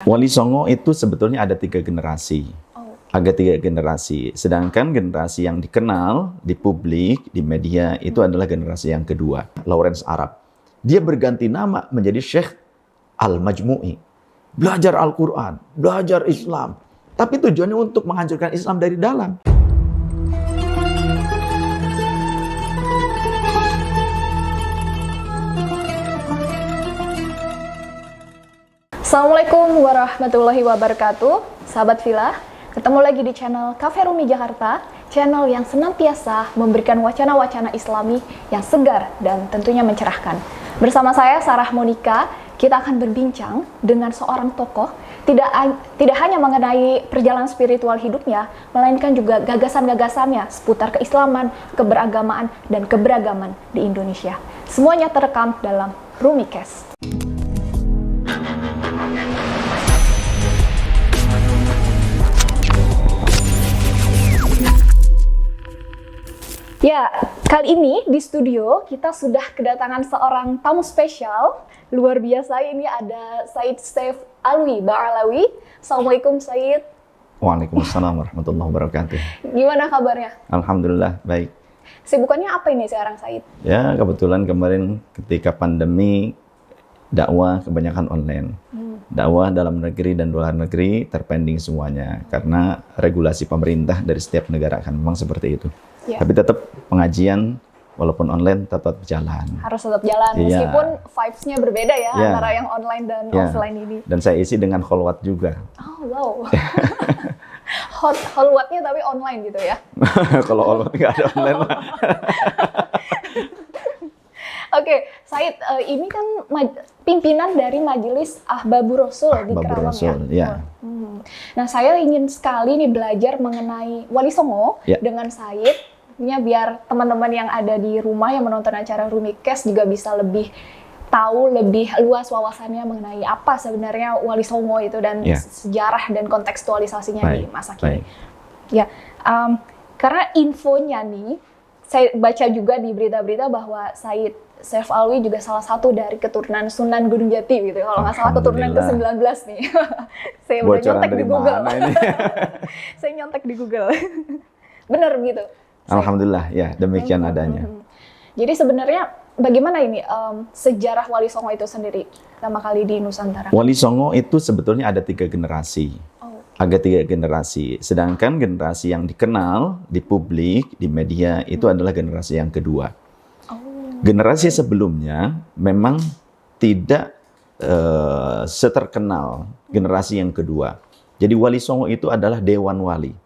Wali Songo itu sebetulnya ada 3 generasi. Ada 3 generasi. Sedangkan generasi yang dikenal di publik, di media, itu adalah generasi yang kedua. Lawrence Arab. Dia berganti nama menjadi Syekh Al-Majmu'i. Belajar Al-Quran, belajar Islam. Tapi tujuannya untuk menghancurkan Islam dari dalam. Assalamualaikum warahmatullahi wabarakatuh, sahabat Villa. Ketemu lagi di channel Cafe Rumi Jakarta, channel yang senantiasa memberikan wacana-wacana Islami yang segar dan tentunya mencerahkan. Bersama saya Sarah Monica, kita akan berbincang dengan seorang tokoh tidak hanya mengenai perjalanan spiritual hidupnya, melainkan juga gagasan-gagasannya seputar keislaman, keberagamaan, dan keberagaman di Indonesia. Semuanya terekam dalam Rumicast. Ya, kali ini di studio kita sudah kedatangan seorang tamu spesial. Luar biasa, ini ada Said Saif Alwi Ba'alawi. Assalamualaikum Said. Waalaikumsalam warahmatullahi wabarakatuh. Gimana kabarnya? Alhamdulillah, baik. Sibukannya apa ini sekarang Said? Ya, kebetulan kemarin ketika pandemi, dakwah kebanyakan online. Dakwah dalam negeri dan luar negeri terpending semuanya. Karena regulasi pemerintah dari setiap negara kan memang seperti itu. Ya. Tapi tetap pengajian walaupun online tetap jalan. Harus tetap jalan, meskipun vibes-nya berbeda ya antara yang online dan offline ini. Dan saya isi dengan kholwat juga. Oh wow, kholwatnya tapi online gitu ya? Kalau kholwat nggak ada online. Oke, Said, ini kan pimpinan dari Majelis Ahbabur Rasul di Kerawang ya? Nah, saya ingin sekali nih belajar mengenai Wali Songo dengan Said. Biar teman-teman yang ada di rumah yang menonton acara Rumicast juga bisa lebih tahu, lebih luas wawasannya mengenai apa sebenarnya Wali Songo itu dan sejarah dan kontekstualisasinya di masa kini. Ya, karena infonya nih, saya baca juga di berita-berita bahwa Said Saif Alwi juga salah satu dari keturunan Sunan Gunung Jati gitu. Kalau nggak salah keturunan ke-19 nih. Saya udah nyontek di Google. Saya nyontek di Google. Bener gitu. Alhamdulillah, ya demikian adanya. Jadi sebenarnya bagaimana ini sejarah Wali Songo itu sendiri pertama kali di Nusantara? Wali Songo itu sebetulnya ada 3 generasi. Ada 3 generasi. Sedangkan generasi yang dikenal di publik, di media itu adalah generasi yang kedua. Generasi sebelumnya memang tidak seterkenal generasi yang kedua. Jadi Wali Songo itu adalah Dewan Wali.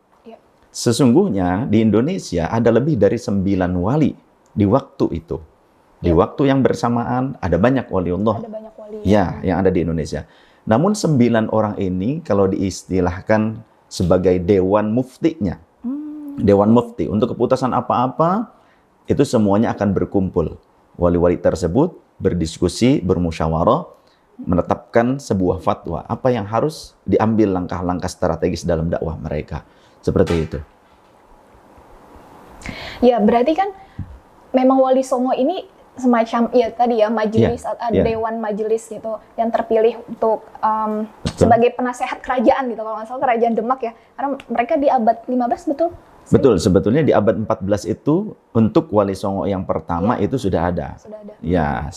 Sesungguhnya di Indonesia ada lebih dari 9 wali di waktu itu. Di waktu yang bersamaan ada banyak waliullah yang ada di Indonesia. Namun 9 orang ini kalau diistilahkan sebagai Dewan Muftinya. Dewan Mufti, untuk keputusan apa-apa itu semuanya akan berkumpul. Wali-wali tersebut berdiskusi, bermusyawarah, menetapkan sebuah fatwa. Apa yang harus diambil langkah-langkah strategis dalam dakwah mereka. Seperti itu. Ya, berarti kan memang Wali Songo ini semacam majelis atau dewan majelis gitu yang terpilih untuk sebagai penasehat kerajaan gitu, kalau nggak salah kerajaan Demak ya. Karena mereka di abad 15 betul? Betul, sebetulnya di abad 14 itu untuk Wali Songo yang pertama itu sudah ada. Ya,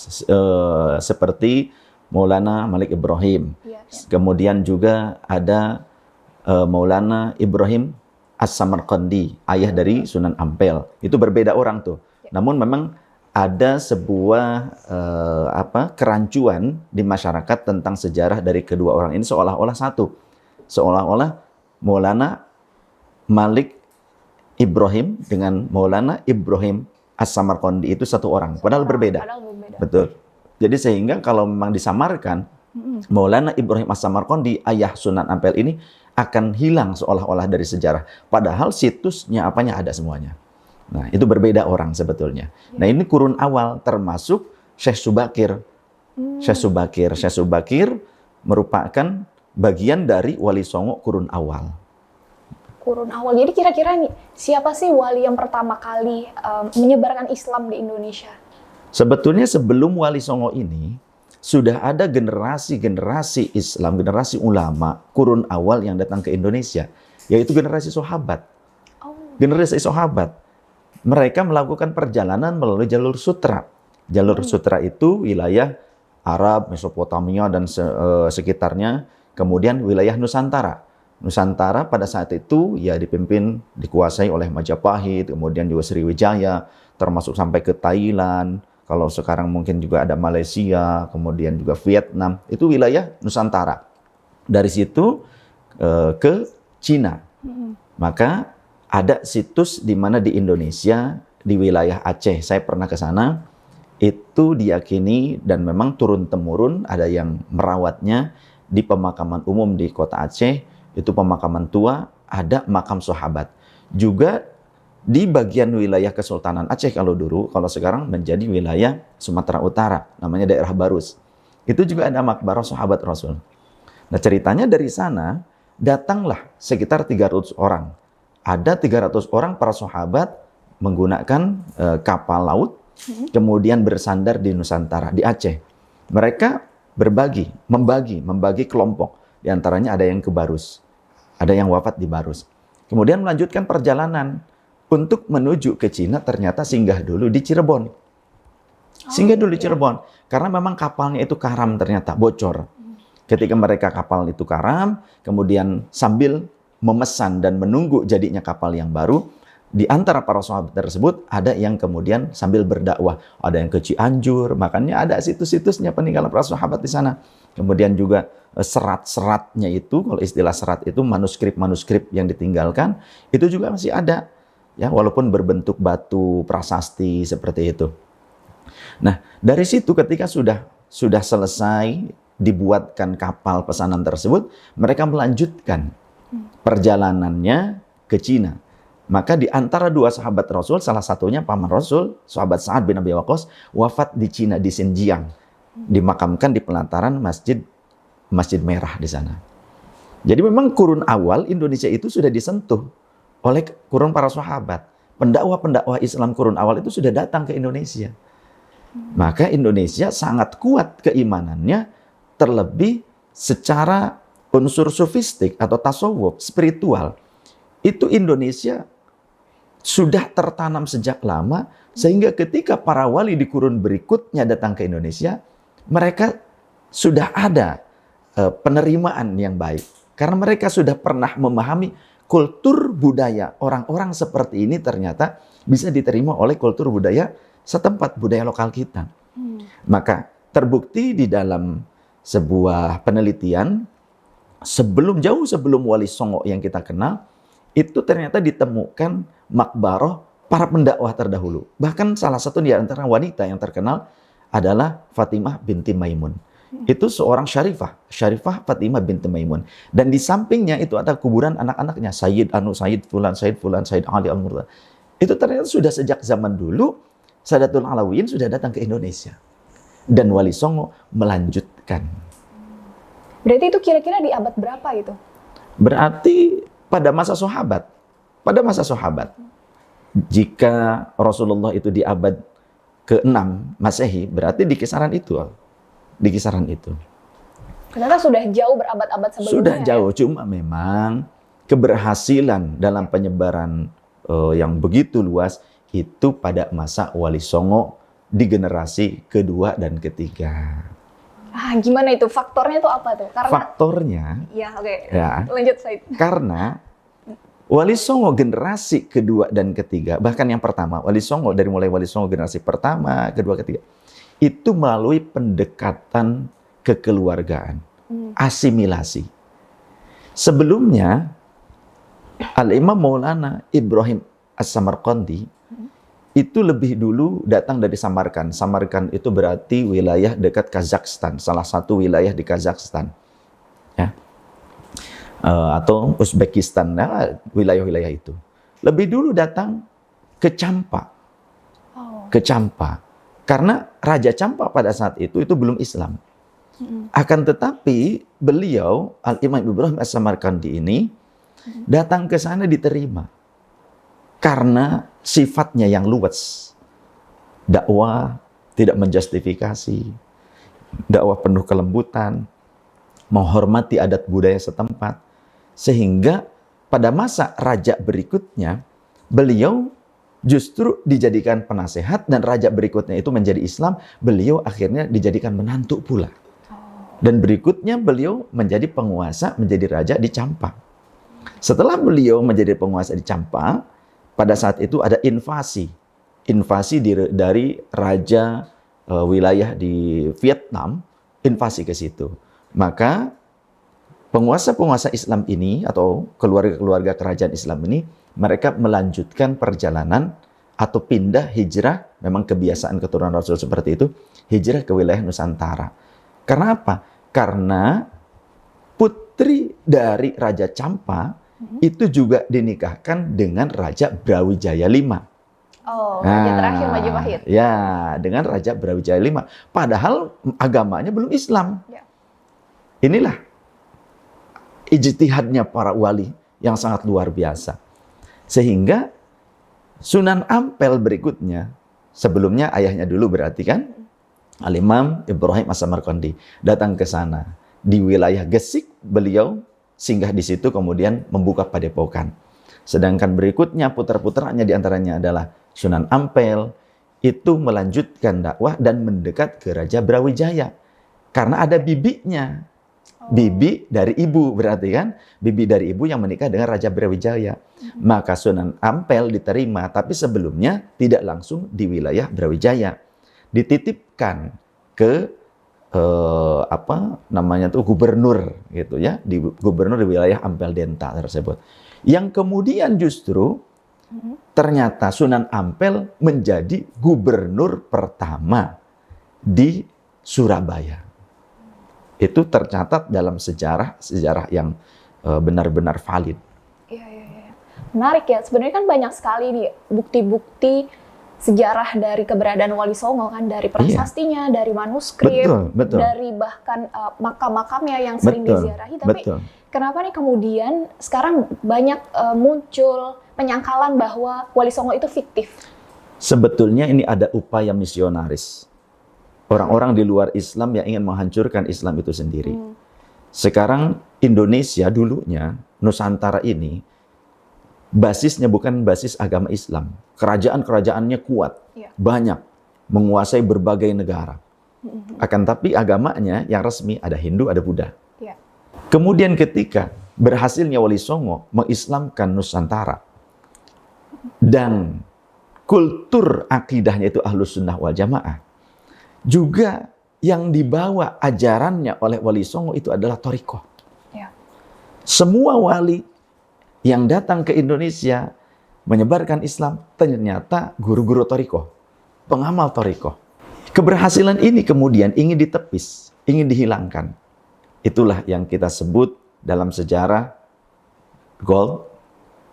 seperti Maulana Malik Ibrahim. Kemudian juga ada Maulana Ibrahim As-Samarqandi, ayah dari Sunan Ampel. Itu berbeda orang tuh. Namun memang ada sebuah kerancuan di masyarakat tentang sejarah dari kedua orang ini seolah-olah satu. Seolah-olah Maulana Malik Ibrahim dengan Maulana Ibrahim As-Samarqandi itu satu orang. Padahal berbeda. Betul. Jadi sehingga kalau memang disamarkan, Maulana Ibrahim As-Samarqandi, ayah Sunan Ampel ini akan hilang seolah-olah dari sejarah. Padahal situsnya apanya ada semuanya. Nah, itu berbeda orang sebetulnya. Nah, ini kurun awal termasuk Syekh Subakir. Syekh Subakir merupakan bagian dari Wali Songo kurun awal. Kurun awal. Jadi kira-kira nih, siapa sih wali yang pertama kali menyebarkan Islam di Indonesia? Sebetulnya sebelum Wali Songo ini, sudah ada generasi-generasi Islam, generasi ulama, kurun awal yang datang ke Indonesia, yaitu generasi sahabat. Generasi sahabat. Mereka melakukan perjalanan melalui jalur sutra. Jalur sutra itu wilayah Arab, Mesopotamia, dan sekitarnya. Kemudian wilayah Nusantara. Nusantara pada saat itu ya dikuasai oleh Majapahit, kemudian juga Sriwijaya, termasuk sampai ke Thailand. Kalau sekarang mungkin juga ada Malaysia, kemudian juga Vietnam. Itu wilayah Nusantara. Dari situ ke Cina. Maka ada situs di mana di Indonesia, di wilayah Aceh, saya pernah ke sana, itu diyakini dan memang turun-temurun ada yang merawatnya di pemakaman umum di kota Aceh, itu pemakaman tua, ada makam sahabat. Juga di bagian wilayah Kesultanan Aceh kalau dulu, kalau sekarang menjadi wilayah Sumatera Utara, namanya daerah Barus. Itu juga ada makbarah sahabat Rasul. Nah ceritanya dari sana, datanglah sekitar 300 orang. Ada 300 orang para sahabat menggunakan kapal laut, kemudian bersandar di Nusantara, di Aceh. Mereka membagi kelompok. Di antaranya ada yang ke Barus, ada yang wafat di Barus. Kemudian melanjutkan perjalanan untuk menuju ke Cina, ternyata singgah dulu di Cirebon. Singgah dulu di Cirebon, karena memang kapalnya itu karam ternyata, bocor. Ketika mereka kapal itu karam, kemudian sambil memesan dan menunggu jadinya kapal yang baru, di antara para sahabat tersebut ada yang kemudian sambil berdakwah, ada yang ke Cianjur, makanya ada situs-situsnya peninggalan para sahabat di sana. Kemudian juga serat-seratnya itu, kalau istilah serat itu manuskrip-manuskrip yang ditinggalkan, itu juga masih ada, ya walaupun berbentuk batu prasasti seperti itu. Nah dari situ ketika sudah selesai dibuatkan kapal pesanan tersebut, mereka melanjutkan perjalanannya ke Cina. Maka di antara dua sahabat Rasul, salah satunya paman Rasul, sahabat Sa'ad bin Abi Waqqas, wafat di Cina, di Xinjiang. Dimakamkan di pelataran Masjid Merah di sana. Jadi memang kurun awal Indonesia itu sudah disentuh oleh kurun para sahabat. Pendakwah-pendakwah Islam kurun awal itu sudah datang ke Indonesia. Maka Indonesia sangat kuat keimanannya, terlebih secara unsur sofistik atau tasawuf, spiritual. Itu Indonesia sudah tertanam sejak lama, sehingga ketika para wali di kurun berikutnya datang ke Indonesia, mereka sudah ada penerimaan yang baik. Karena mereka sudah pernah memahami kultur budaya orang-orang seperti ini ternyata bisa diterima oleh kultur budaya setempat, budaya lokal kita. Maka terbukti di dalam sebuah penelitian, jauh sebelum Wali Songo yang kita kenal, itu ternyata ditemukan makbaroh para pendakwah terdahulu. Bahkan salah satu di antara wanita yang terkenal adalah Fatimah binti Maimun. Itu seorang Syarifah Fatimah binti Maimun. Dan di sampingnya itu ada kuburan anak-anaknya, Sayyid Fulan, Sayyid Ali Al-Murtad. Itu ternyata sudah sejak zaman dulu, Sadatul Alawiyin sudah datang ke Indonesia. Dan Wali Songo melanjutkan. Berarti itu kira-kira di abad berapa itu? Berarti pada masa sahabat. Pada masa sahabat. Jika Rasulullah itu di abad ke-6 Masehi, berarti di kisaran itu. Di kisaran itu. Ternyata sudah jauh berabad-abad sebelumnya. Sudah jauh, cuma memang keberhasilan dalam penyebaran yang begitu luas itu pada masa Wali Songo di generasi kedua dan ketiga. Gimana itu? Faktornya itu apa tuh? Karena faktornya, ya oke. Ya, Lanjut, Said. Karena Wali Songo generasi kedua dan ketiga, bahkan yang pertama, dari mulai Wali Songo generasi pertama, kedua, ketiga, itu melalui pendekatan kekeluargaan, asimilasi. Sebelumnya, Al-Imam Maulana Ibrahim As-Samarqandi itu lebih dulu datang dari Samarkand. Samarkand itu berarti wilayah dekat Kazakhstan, salah satu wilayah di Kazakhstan, ya, atau Uzbekistan, nah, wilayah-wilayah itu. Lebih dulu datang ke Champa, karena Raja Champa pada saat itu belum Islam. Akan tetapi beliau Al-Imam Ibrahim As-Samarqandi ini datang ke sana diterima. Karena sifatnya yang luwes, dakwah tidak menjustifikasi, dakwah penuh kelembutan, menghormati adat budaya setempat. Sehingga pada masa raja berikutnya, beliau justru dijadikan penasehat, dan raja berikutnya itu menjadi Islam, beliau akhirnya dijadikan menantu pula. Dan berikutnya beliau menjadi penguasa, menjadi raja di Champa. Setelah beliau menjadi penguasa di Champa, pada saat itu ada invasi dari raja wilayah di Vietnam, invasi ke situ. Maka penguasa-penguasa Islam ini atau keluarga-keluarga kerajaan Islam ini, mereka melanjutkan perjalanan atau pindah hijrah, memang kebiasaan keturunan Rasul seperti itu, hijrah ke wilayah Nusantara. Karena apa? Karena putri dari Raja Champa itu juga dinikahkan dengan Raja Brawijaya V. Oh, raja terakhir Majapahit. Ya, dengan Raja Brawijaya V. Padahal agamanya belum Islam. Ya. Inilah ijtihadnya para wali yang sangat luar biasa. Sehingga Sunan Ampel berikutnya, sebelumnya ayahnya dulu berarti kan, Al-Imam Ibrahim As-Samarqandi datang ke sana. Di wilayah Gesik beliau singgah di situ, kemudian membuka padepokan. Sedangkan berikutnya putra-putranya diantaranya adalah Sunan Ampel, itu melanjutkan dakwah dan mendekat ke Raja Brawijaya. Karena ada bibinya. Bibi dari ibu berarti kan, bibi dari ibu yang menikah dengan Raja Brawijaya. Maka Sunan Ampel diterima, tapi sebelumnya tidak langsung di wilayah Brawijaya, dititipkan ke gubernur gitu ya, gubernur di wilayah Ampel Denta tersebut. Yang kemudian justru ternyata Sunan Ampel menjadi gubernur pertama di Surabaya. Itu tercatat dalam sejarah yang benar-benar valid. Iya. Menarik ya. Sebenarnya kan banyak sekali nih bukti-bukti sejarah dari keberadaan Wali Songo kan, dari prasastinya, dari manuskrip, betul. dari bahkan makam-makamnya yang sering diziarahi. Tapi kenapa nih kemudian sekarang banyak muncul penyangkalan bahwa Wali Songo itu fiktif? Sebetulnya ini ada upaya misionaris. Orang-orang di luar Islam yang ingin menghancurkan Islam itu sendiri. Sekarang Indonesia dulunya, Nusantara ini, basisnya bukan basis agama Islam. Kerajaan-kerajaannya kuat, banyak, menguasai berbagai negara. Akan tapi agamanya yang resmi ada Hindu, ada Buddha. Kemudian ketika berhasilnya Wali Songo mengislamkan Nusantara, dan kultur akidahnya itu Ahlus Sunnah wal Jamaah, juga yang dibawa ajarannya oleh Wali Songo itu adalah thariqah. Semua wali yang datang ke Indonesia menyebarkan Islam ternyata guru-guru thariqah, pengamal thariqah. Keberhasilan ini kemudian ingin ditepis, ingin dihilangkan. Itulah yang kita sebut dalam sejarah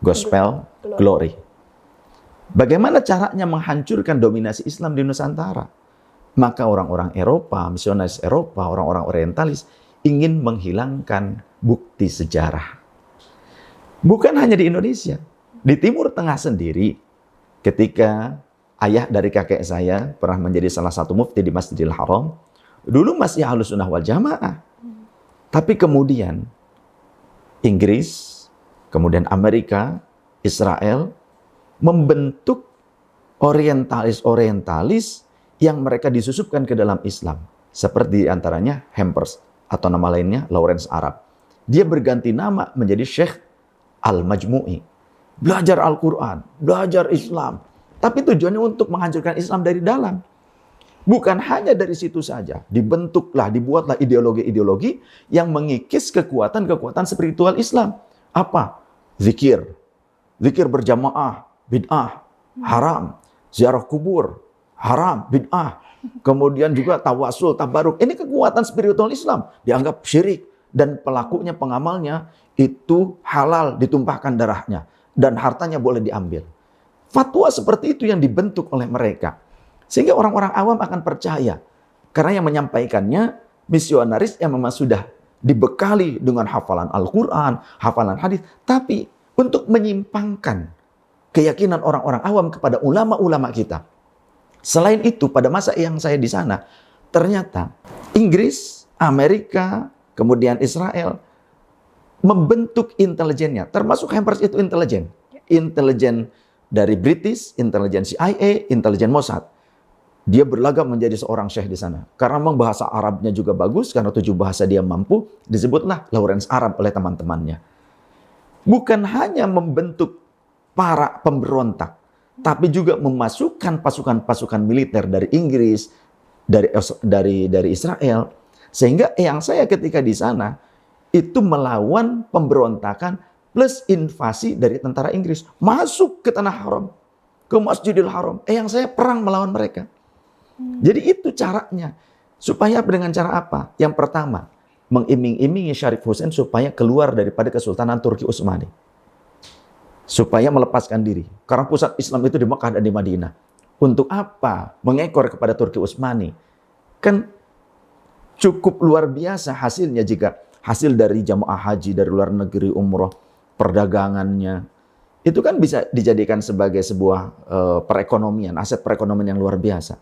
Gospel Glory. Bagaimana caranya menghancurkan dominasi Islam di Nusantara? Maka orang-orang Eropa, misionaris Eropa, orang-orang orientalis ingin menghilangkan bukti sejarah. Bukan hanya di Indonesia, di Timur Tengah sendiri, ketika ayah dari kakek saya pernah menjadi salah satu mufti di Masjidil Haram, dulu masih Ahlus Sunnah wal Jamaah. Tapi kemudian Inggris, kemudian Amerika, Israel membentuk orientalis-orientalis yang mereka disusupkan ke dalam Islam. Seperti antaranya Hampers, atau nama lainnya Lawrence Arab. Dia berganti nama menjadi Syekh Al-Majmu'i. Belajar Al-Quran, belajar Islam. Tapi tujuannya untuk menghancurkan Islam dari dalam. Bukan hanya dari situ saja. Dibuatlah ideologi-ideologi yang mengikis kekuatan-kekuatan spiritual Islam. Apa? Zikir. Zikir berjamaah, bid'ah, haram. Ziarah kubur, haram, bid'ah. Kemudian juga tawasul, tabaruk. Ini kekuatan spiritual Islam. Dianggap syirik. Dan pelakunya, pengamalnya, itu halal ditumpahkan darahnya. Dan hartanya boleh diambil. Fatwa seperti itu yang dibentuk oleh mereka. Sehingga orang-orang awam akan percaya. Karena yang menyampaikannya misionaris yang memang sudah dibekali dengan hafalan Al-Quran, hafalan hadis. Tapi untuk menyimpangkan keyakinan orang-orang awam kepada ulama-ulama kita. Selain itu, pada masa yang saya di sana, ternyata Inggris, Amerika, kemudian Israel membentuk intelijennya, termasuk Hampers itu intelijen. Intelijen dari British, intelijen CIA, intelijen Mossad. Dia berlagak menjadi seorang syekh di sana. Karena memang bahasa Arabnya juga bagus, karena 7 bahasa dia mampu, disebutlah Lawrence Arab oleh teman-temannya. Bukan hanya membentuk para pemberontak, tapi juga memasukkan pasukan-pasukan militer dari Inggris, dari Israel, sehingga yang saya ketika di sana itu melawan pemberontakan plus invasi dari tentara Inggris masuk ke tanah haram, ke Masjidil Haram. Yang saya perang melawan mereka. Jadi itu caranya. Supaya dengan cara apa? Yang pertama, mengiming-imingi Syarif Hussein supaya keluar daripada Kesultanan Turki Utsmani. Supaya melepaskan diri. Karena pusat Islam itu di Mekah dan di Madinah. Untuk apa? Mengekor kepada Turki Utsmani. Kan cukup luar biasa hasilnya jika hasil dari jamaah haji dari luar negeri, umroh, perdagangannya. Itu kan bisa dijadikan sebagai sebuah perekonomian, aset perekonomian yang luar biasa.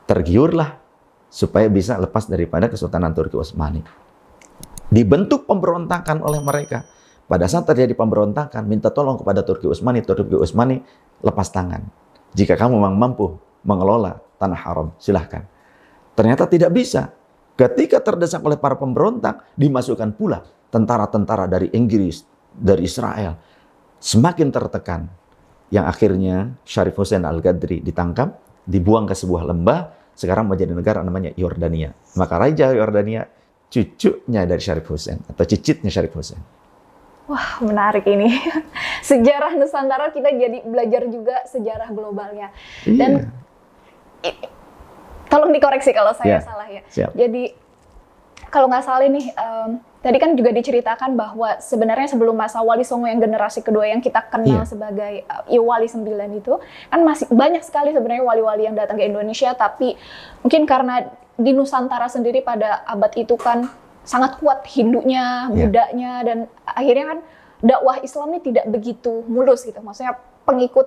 Tergiurlah supaya bisa lepas daripada Kesultanan Turki Utsmani. Dibentuk pemberontakan oleh mereka. Pada saat terjadi pemberontakan, minta tolong kepada Turki Utsmani lepas tangan. Jika kamu memang mampu mengelola tanah haram, silahkan. Ternyata tidak bisa. Ketika terdesak oleh para pemberontak, dimasukkan pula tentara-tentara dari Inggris, dari Israel. Semakin tertekan. Yang akhirnya Syarif Hussein Al-Ghadri ditangkap, dibuang ke sebuah lembah, sekarang menjadi negara namanya Yordania. Maka Raja Yordania cucunya dari Syarif Hussein, atau cicitnya Syarif Hussein. Wah, menarik ini. Sejarah Nusantara kita jadi belajar juga sejarah globalnya. Dan tolong dikoreksi kalau saya salah ya. Siap. Jadi kalau nggak salah nih, tadi kan juga diceritakan bahwa sebenarnya sebelum masa Wali Songo yang generasi kedua yang kita kenal sebagai Wali 9 itu, kan masih banyak sekali sebenarnya wali-wali yang datang ke Indonesia, tapi mungkin karena di Nusantara sendiri pada abad itu kan sangat kuat Hindunya, Budanya, dan akhirnya kan dakwah Islam ini tidak begitu mulus gitu. Maksudnya pengikut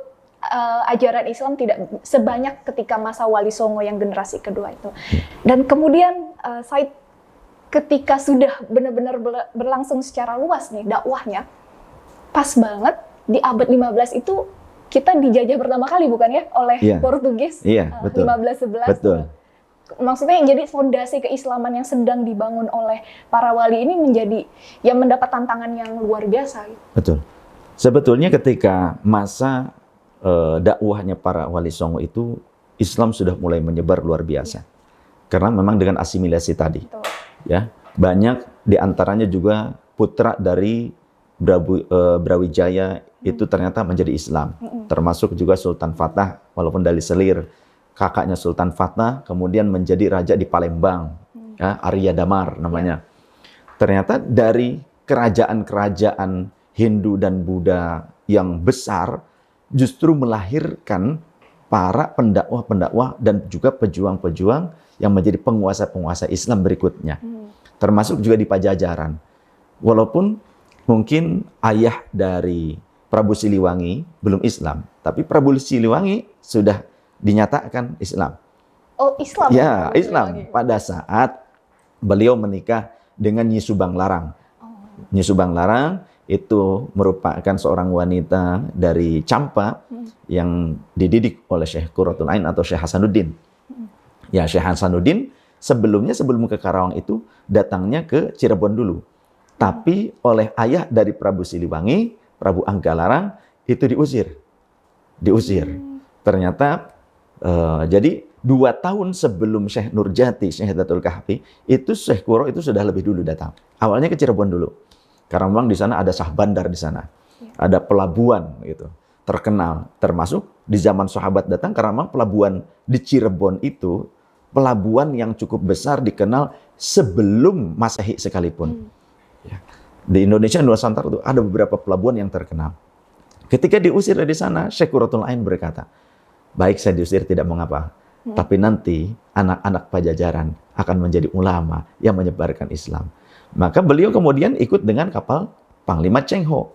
ajaran Islam tidak sebanyak ketika masa Wali Songo yang generasi kedua itu. Dan kemudian Said ketika sudah benar-benar berlangsung secara luas nih dakwahnya, pas banget di abad 15 itu kita dijajah pertama kali bukan ya oleh Portugis. Iya, betul. 1511. Betul. Maksudnya yang jadi fondasi keislaman yang sedang dibangun oleh para wali ini menjadi yang mendapat tantangan yang luar biasa. Betul. Sebetulnya ketika masa dakwahnya para Wali Songo itu, Islam sudah mulai menyebar luar biasa. Karena memang dengan asimilasi tadi. Betul. Ya, banyak diantaranya juga putra dari Brawijaya itu ternyata menjadi Islam. Termasuk juga Sultan Fatah, walaupun dari selir. Kakaknya Sultan Fatah kemudian menjadi raja di Palembang, ya, Arya Damar namanya. Ternyata dari kerajaan-kerajaan Hindu dan Buddha yang besar justru melahirkan para pendakwah-pendakwah dan juga pejuang-pejuang yang menjadi penguasa-penguasa Islam berikutnya. Termasuk juga di Pajajaran. Walaupun mungkin ayah dari Prabu Siliwangi belum Islam, tapi Prabu Siliwangi sudah dinyatakan Islam. Oh, Islam? Ya, Islam. Pada saat beliau menikah dengan Nyi Subang Larang. Nyi Subang Larang itu merupakan seorang wanita dari Campa yang dididik oleh Syekh Qurratul Ain atau Syekh Hasanuddin. Ya, Syekh Hasanuddin sebelum ke Karawang itu datangnya ke Cirebon dulu. Tapi oleh ayah dari Prabu Siliwangi, Prabu Anggalarang, itu diusir. Ternyata jadi 2 tahun sebelum Syekh Nurjati, Syekh Datul Kahfi, itu Syekh Qurra itu sudah lebih dulu datang. Awalnya ke Cirebon dulu. Karena memang di sana ada Sah Bandar di sana. Ada pelabuhan gitu. Terkenal, termasuk di zaman sahabat datang karena memang pelabuhan di Cirebon itu pelabuhan yang cukup besar dikenal sebelum Masehi sekalipun. Ya. Di Indonesia Nusantara itu ada beberapa pelabuhan yang terkenal. Ketika diusir dari sana, Syekh Qurratul Ain berkata, baik saya diusir tidak mengapa, tapi nanti anak-anak Pajajaran akan menjadi ulama yang menyebarkan Islam. Maka beliau kemudian ikut dengan kapal Panglima Cheng Ho.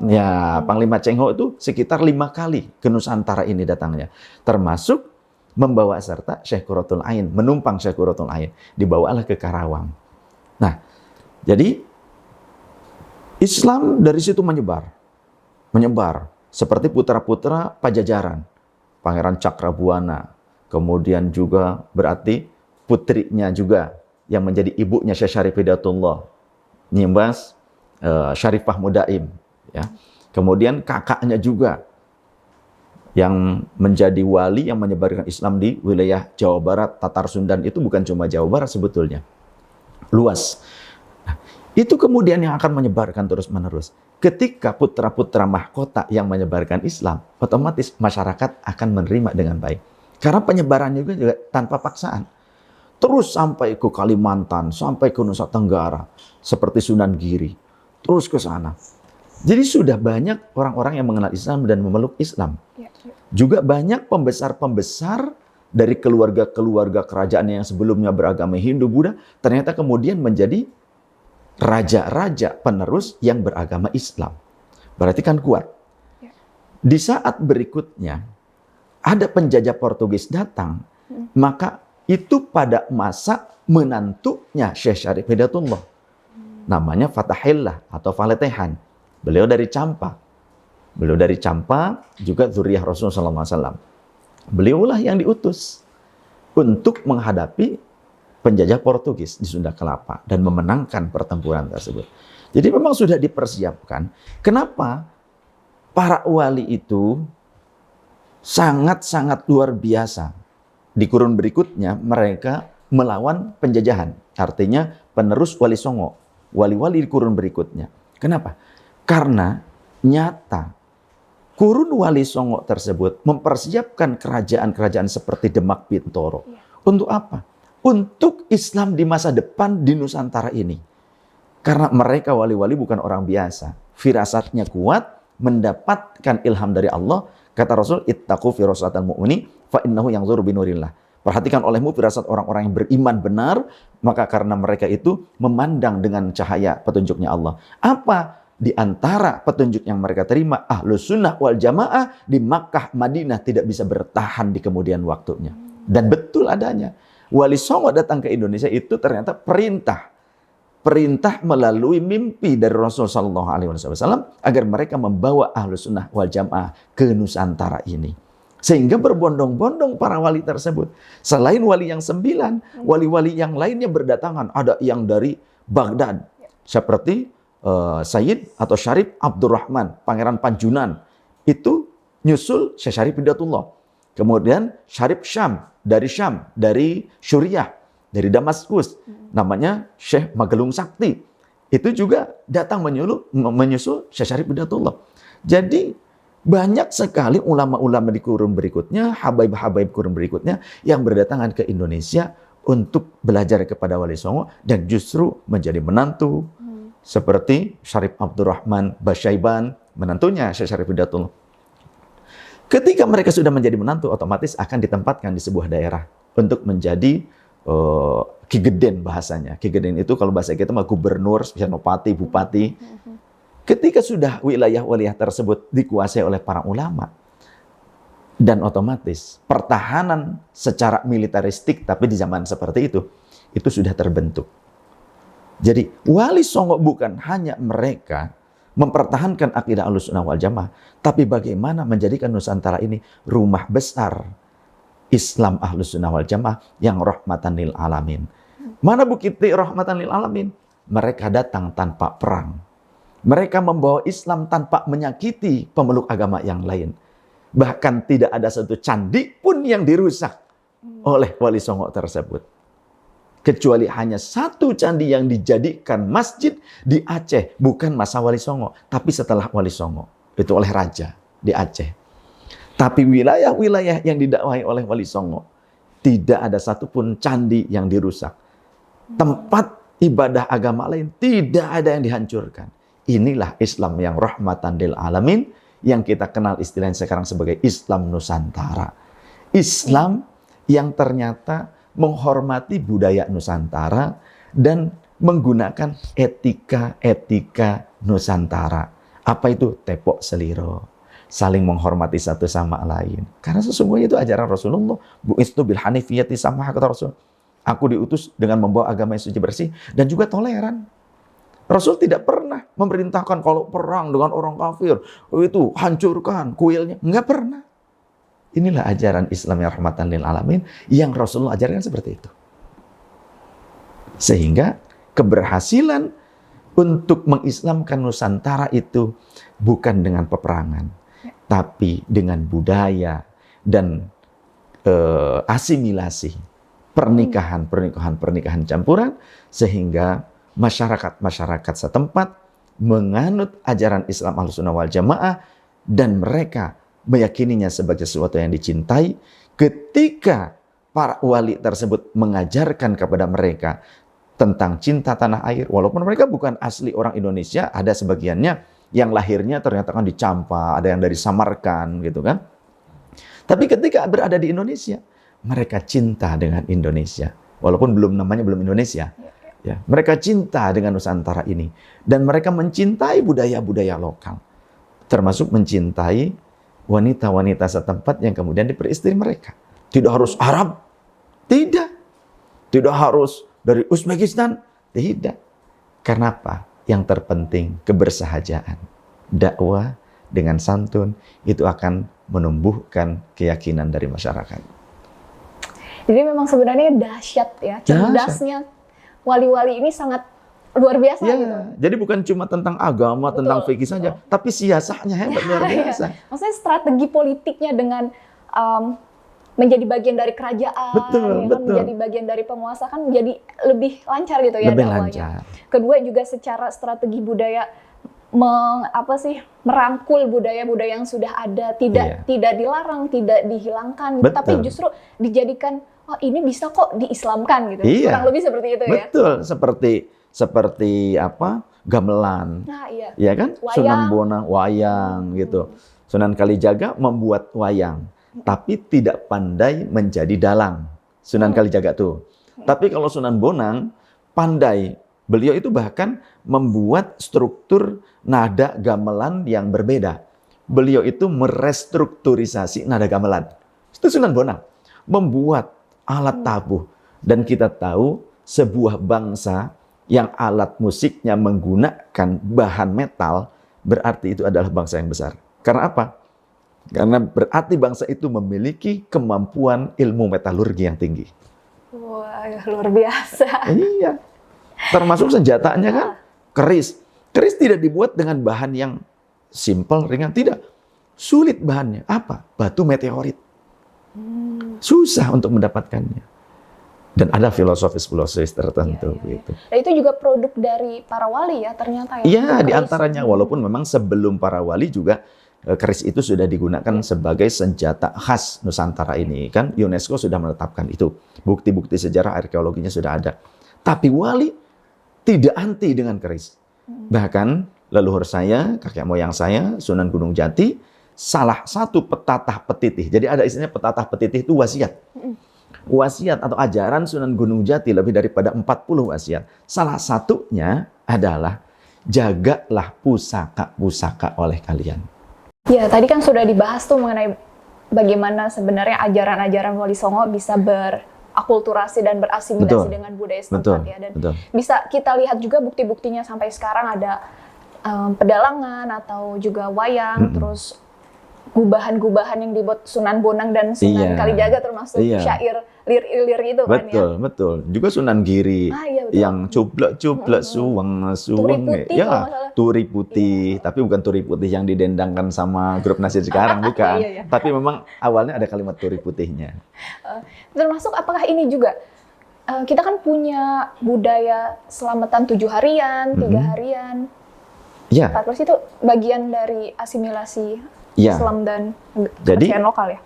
Ya, Panglima Cheng Ho itu sekitar 5 kali ke Nusantara ini datangnya. Termasuk membawa serta Syekh Qurratul Ain, menumpang Syekh Qurratul Ain, dibawalah ke Karawang. Nah, jadi Islam dari situ menyebar seperti putra-putra Pajajaran, Pangeran Cakrabuana, kemudian juga berarti putrinya juga yang menjadi ibunya Syekh Syarif Hidayatullah, Nyimbas Syarifah Mudaim, ya. Kemudian kakaknya juga yang menjadi wali yang menyebarkan Islam di wilayah Jawa Barat, Tatar Sundan itu bukan cuma Jawa Barat sebetulnya. Luas. Nah, itu kemudian yang akan menyebarkan terus-menerus. Ketika putra-putra mahkota yang menyebarkan Islam, otomatis masyarakat akan menerima dengan baik. Karena penyebarannya juga tanpa paksaan. Terus sampai ke Kalimantan, sampai ke Nusa Tenggara, seperti Sunan Giri. Terus ke sana. Jadi sudah banyak orang-orang yang mengenal Islam dan memeluk Islam. Juga banyak pembesar-pembesar dari keluarga-keluarga kerajaan yang sebelumnya beragama Hindu, Buddha, ternyata kemudian menjadi raja-raja penerus yang beragama Islam. Berarti kan kuat. Di saat berikutnya, ada penjajah Portugis datang, maka itu pada masa menantunya Syekh Syarif Hidayatullah. Namanya Fatahillah atau Faletehan. Beliau dari Campa. Beliau dari Campa, juga zuriyah Rasulullah SAW. Beliaulah yang diutus untuk menghadapi penjajah Portugis di Sunda Kelapa dan memenangkan pertempuran tersebut. Jadi memang sudah dipersiapkan. Kenapa para wali itu sangat-sangat luar biasa. Di kurun berikutnya mereka melawan penjajahan. Artinya penerus Wali Songo. Wali-wali di kurun berikutnya. Kenapa? Karena nyata kurun Wali Songo tersebut mempersiapkan kerajaan-kerajaan seperti Demak Bintoro. Untuk apa? Untuk Islam di masa depan di Nusantara ini. Karena mereka wali-wali bukan orang biasa. Firasatnya kuat, mendapatkan ilham dari Allah. Kata Rasul, ittaqu firasatal mu'mini fa innahu yanzuru binurillah. Perhatikan olehmu firasat orang-orang yang beriman benar, maka karena mereka itu memandang dengan cahaya petunjuknya Allah. Apa di antara petunjuk yang mereka terima, Ahlus Sunnah wal Jamaah di Makkah, Madinah tidak bisa bertahan di kemudian waktunya. Dan betul adanya. Wali Songo datang ke Indonesia itu ternyata perintah melalui mimpi dari Rasulullah SAW agar mereka membawa Ahlus Sunnah wal Jamaah ke Nusantara ini. Sehingga berbondong-bondong para wali tersebut. Selain wali yang 9, wali-wali yang lainnya berdatangan. Ada yang dari Baghdad, seperti Sayyid atau Syarif Abdurrahman, Pangeran Panjunan. Itu nyusul Syekh Syarif Hidayatullah. Kemudian Syarif Syam, dari Suriah, dari Damaskus. Namanya Syekh Magelung Sakti. Itu juga datang menyusul Syekh Syarif Hidayatullah. Jadi banyak sekali ulama-ulama di kurun berikutnya, habaib-habaib kurun berikutnya yang berdatangan ke Indonesia untuk belajar kepada Wali Songo dan justru menjadi menantu. Seperti Syarif Abdurrahman Basyaiban, menantunya Syekh Syarif Hidayatullah. Ketika mereka sudah menjadi menantu, otomatis akan ditempatkan di sebuah daerah untuk menjadi Kigeden bahasanya. Kigeden itu kalau bahasa kita mah gubernur, senopati, bupati. Ketika sudah wilayah-wilayah tersebut dikuasai oleh para ulama, dan otomatis pertahanan secara militeristik, tapi di zaman seperti itu sudah terbentuk. Jadi Wali Songo bukan hanya mereka mempertahankan akidah Ahlussunnah wal Jamaah, tapi bagaimana menjadikan Nusantara ini rumah besar Islam Ahlussunnah wal Jamaah yang rahmatan lil alamin. Mana bukti rahmatan lil alamin? Mereka datang tanpa perang. Mereka membawa Islam tanpa menyakiti pemeluk agama yang lain. Bahkan tidak ada satu candi pun yang dirusak oleh Wali Songo tersebut. Kecuali hanya satu candi yang dijadikan masjid di Aceh. Bukan masa Wali Songo, tapi setelah Wali Songo. Itu oleh raja di Aceh. Tapi wilayah-wilayah yang didakwahi oleh Wali Songo, tidak ada satupun candi yang dirusak. Tempat ibadah agama lain, tidak ada yang dihancurkan. Inilah Islam yang rahmatan lil alamin, yang kita kenal istilahnya sekarang sebagai Islam Nusantara. Islam yang ternyata menghormati budaya Nusantara dan menggunakan etika-etika Nusantara. Apa itu? Tepok seliro, saling menghormati satu sama lain. Karena sesungguhnya itu ajaran Rasulullah. Bu'istu bil hanifiyati samah, kata Rasul. Aku diutus dengan membawa agama yang suci bersih dan juga toleran. Rasul tidak pernah memerintahkan kalau perang dengan orang kafir, itu hancurkan kuilnya. Enggak pernah. Inilah ajaran Islam yang rahmatan lil alamin yang Rasulullah ajarkan seperti itu. Sehingga keberhasilan untuk mengislamkan Nusantara itu bukan dengan peperangan, tapi dengan budaya dan asimilasi, pernikahan campuran, sehingga masyarakat setempat menganut ajaran Islam Ahlussunnah wal Jamaah dan mereka meyakininya sebagai sesuatu yang dicintai. Ketika para wali tersebut mengajarkan kepada mereka tentang cinta tanah air, walaupun mereka bukan asli orang Indonesia, ada sebagiannya yang lahirnya ternyata kan di Campa, ada yang dari Samarkand gitu kan. Tapi ketika berada di Indonesia, mereka cinta dengan Indonesia, walaupun namanya belum Indonesia. Ya, mereka cinta dengan Nusantara ini dan mereka mencintai budaya-budaya lokal, termasuk mencintai wanita-wanita setempat yang kemudian diperistri mereka. Tidak harus Arab, tidak harus dari Uzbekistan, tidak. Karena apa? Yang terpenting kebersahajaan. Dakwah dengan santun itu akan menumbuhkan keyakinan dari masyarakat. Jadi memang sebenarnya dahsyat ya, cerdasnya wali-wali ini sangat luar biasa gitu. Jadi bukan cuma tentang agama, tentang fikih saja, tapi siasatnya hebat, luar biasa. Maksudnya strategi politiknya dengan menjadi bagian dari kerajaan, menjadi bagian dari penguasa kan menjadi lebih lancar gitu ya dakwahnya. Kedua juga secara strategi budaya merangkul budaya-budaya yang sudah ada, tidak dilarang, tidak dihilangkan, tapi justru dijadikan ini bisa kok diislamkan gitu. Kurang lebih seperti itu ya. Betul, seperti apa? Gamelan. Ya kan? Wayang. Sunan Bonang wayang gitu. Sunan Kalijaga membuat wayang, tapi tidak pandai menjadi dalang. Sunan Kalijaga tuh. Tapi kalau Sunan Bonang pandai. Beliau itu bahkan membuat struktur nada gamelan yang berbeda. Beliau itu merestrukturisasi nada gamelan. Itu Sunan Bonang. Membuat alat tabuh. Dan kita tahu sebuah bangsa yang alat musiknya menggunakan bahan metal, berarti itu adalah bangsa yang besar. Karena apa? Karena berarti bangsa itu memiliki kemampuan ilmu metalurgi yang tinggi. Wah, luar biasa. Iya. Termasuk senjatanya kan keris. Keris tidak dibuat dengan bahan yang simpel, ringan. Tidak. Sulit bahannya. Apa? Batu meteorit. Susah untuk mendapatkannya. Dan ada filosofis tertentu. Gitu. Dan itu juga produk dari para wali ya ternyata ya? Iya, diantaranya. Walaupun memang sebelum para wali juga keris itu sudah digunakan sebagai senjata khas Nusantara ini. Kan UNESCO sudah menetapkan itu. Bukti-bukti sejarah arkeologinya sudah ada. Tapi wali tidak anti dengan keris. Bahkan leluhur saya, kakek moyang saya, Sunan Gunung Jati, salah satu petatah petitih. Jadi ada istilahnya petatah petitih itu wasiat. Wasiat atau ajaran Sunan Gunung Jati lebih daripada 40 wasiat. Salah satunya adalah jagalah pusaka-pusaka oleh kalian. Ya, tadi kan sudah dibahas tuh mengenai bagaimana sebenarnya ajaran-ajaran Wali Songo bisa berakulturasi dan berasimilasi dengan budaya setempat ya. Dan bisa kita lihat juga bukti-buktinya sampai sekarang ada pedalangan atau juga wayang, terus gubahan-gubahan yang dibuat Sunan Bonang dan Sunan Kalijaga termasuk syair lir-lir itu kan ya. Betul. Juga Sunan Giri yang cublek suweng turi putih, tapi bukan turi putih yang didendangkan sama grup Nasir sekarang, bukan. Tapi memang awalnya ada kalimat turi putihnya. Termasuk apakah ini juga kita kan punya budaya selamatan 7 harian, 3 harian. 14 itu bagian dari asimilasi Islam dan kepercayaan lokal ya?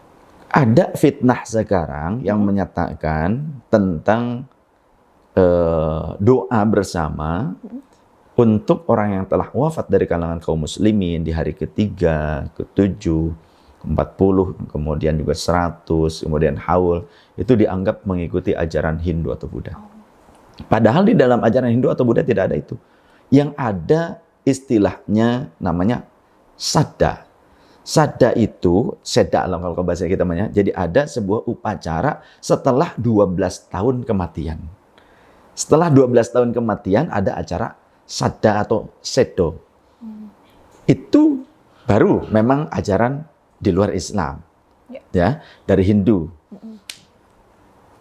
Ada fitnah sekarang yang menyatakan tentang doa bersama untuk orang yang telah wafat dari kalangan kaum muslimin di hari ke-3, ke-7, 40, kemudian juga 100, kemudian haul, itu dianggap mengikuti ajaran Hindu atau Buddha. Padahal di dalam ajaran Hindu atau Buddha tidak ada itu. Yang ada istilahnya namanya sadda. Sadda itu, seda lah kalau bahasa kita namanya. Jadi ada sebuah upacara setelah 12 tahun kematian. Setelah 12 tahun kematian ada acara sadda atau sedo. Itu baru memang ajaran di luar Islam. Ya, dari Hindu.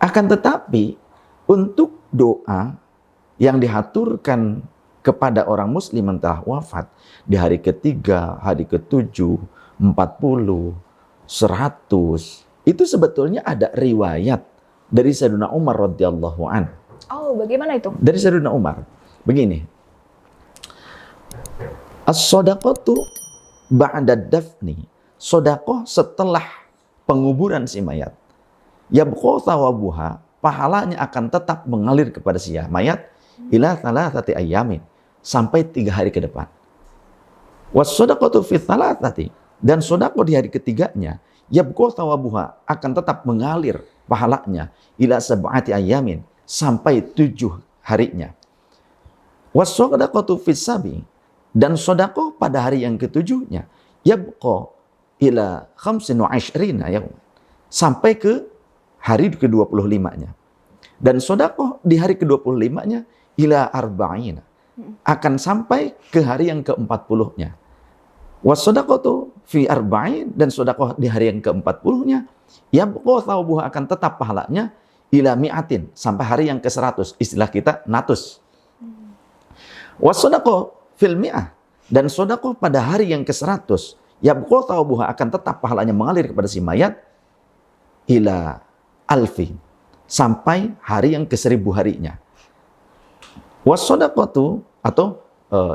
Akan tetapi untuk doa yang dihaturkan kepada orang muslim yang telah wafat di hari ketiga, hari ketujuh, 40, 100, itu sebetulnya ada riwayat dari Sayyidina Umar radhiyallahu an. Oh, bagaimana itu? Dari Sayyidina Umar. Begini. As-shadaqatu ba'da dafni. Sedekah setelah penguburan si mayat. Yabqa thawabuha, pahalanya akan tetap mengalir kepada si mayat ila thalathati ayyamin, sampai 3 hari ke depan. Was-shadaqatu fi thalathati, dan sedekah di hari ketiganya, yabqa thawabuha, akan tetap mengalir pahalanya ila sab'ati ayyamin, sampai 7 harinya. Was-shadaqatu fi sabi, dan sedekah pada hari yang ketujuhnya, yabqa ila 25 yaum, sampai ke hari ke-25-nya. Dan sedekah di hari ke-25-nya ila arba'ina, akan sampai ke hari yang ke-40-nya. Was-shadaqatu fi arba'in, dan sedekah di hari yang ke-40-nya, yabqa thawabuha, akan tetap pahalanya ila mi'atin, sampai hari yang ke-100. Istilah kita 100. Was-shadaqah fil mi'ah, dan sedekah pada hari yang ke-100, yabqa thawabuha, akan tetap pahalanya mengalir kepada si mayat ila alfi, sampai hari yang ke-1000 harinya. Was-shadaqatu, atau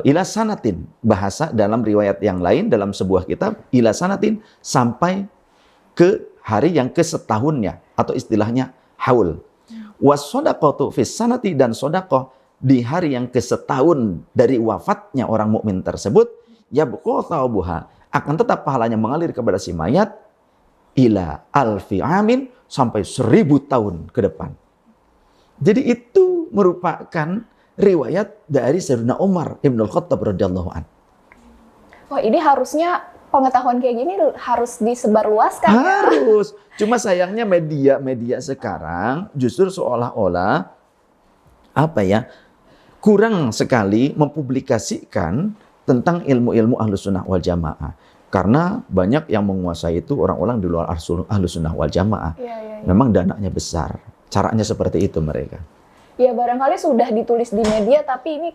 ila sanatin, bahasa dalam riwayat yang lain dalam sebuah kitab, ila sanatin, sampai ke hari yang ke-setahunnya, atau istilahnya haul. Was-shadaqatu fis sanati, dan sedekah di hari yang ke-setahun dari wafatnya orang mukmin tersebut, yabqa thawabuha, akan tetap pahalanya mengalir kepada si mayat ila alfi amin, sampai 1000 tahun ke depan. Jadi itu merupakan riwayat dari Sayyidina Umar Ibn Khattab radhiyallahu an. Wah, ini harusnya pengetahuan kayak gini harus disebarluaskan. Harus. Cuma sayangnya media sekarang justru seolah-olah kurang sekali mempublikasikan tentang ilmu-ilmu Ahlus Sunnah wal Jamaah. Karena banyak yang menguasai itu orang-orang di luar Ahlus Sunnah wal Jamaah. Ya. Memang dananya besar. Caranya seperti itu mereka. Ya, barangkali sudah ditulis di media, tapi ini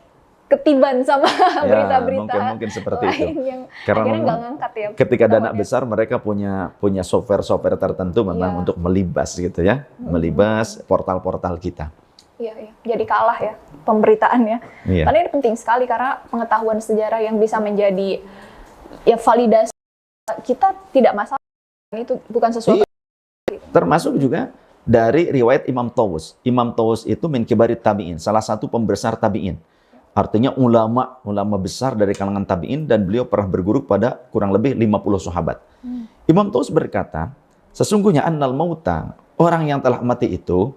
ketiban sama berita-berita mungkin seperti lain itu. yang Karena akhirnya nggak ngangkat ya. ketika dana besar, mereka punya software tertentu memang untuk melibas gitu ya. Melibas portal-portal kita. Iya. Jadi kalah ya pemberitaannya. Iya. Karena ini penting sekali, karena pengetahuan sejarah yang bisa menjadi ya validasi kita tidak masalah. Itu bukan sesuatu. Termasuk juga dari riwayat Imam Tawus. Imam Tawus itu min kibarit tabi'in, salah satu pembesar tabi'in. Artinya ulama besar dari kalangan tabi'in, dan beliau pernah berguru pada kurang lebih 50 sahabat. Imam Tawus berkata, sesungguhnya annal mauta, orang yang telah mati itu,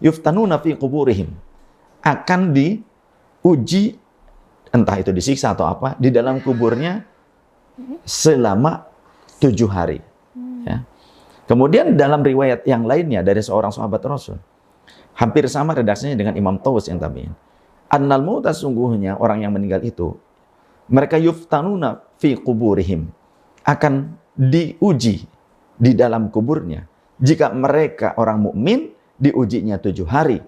yuftanuna fi quburihim, akan diuji, entah itu disiksa atau apa, di dalam kuburnya selama 7 hari. Ya. Kemudian dalam riwayat yang lainnya dari seorang sahabat Rasul, hampir sama redaksinya dengan Imam Tawus yang tabi'in. Annal mauta, sungguhnya orang yang meninggal itu, mereka yuftanuna fi quburihim, akan diuji di dalam kuburnya. Jika mereka orang mukmin, diujinya 7 hari.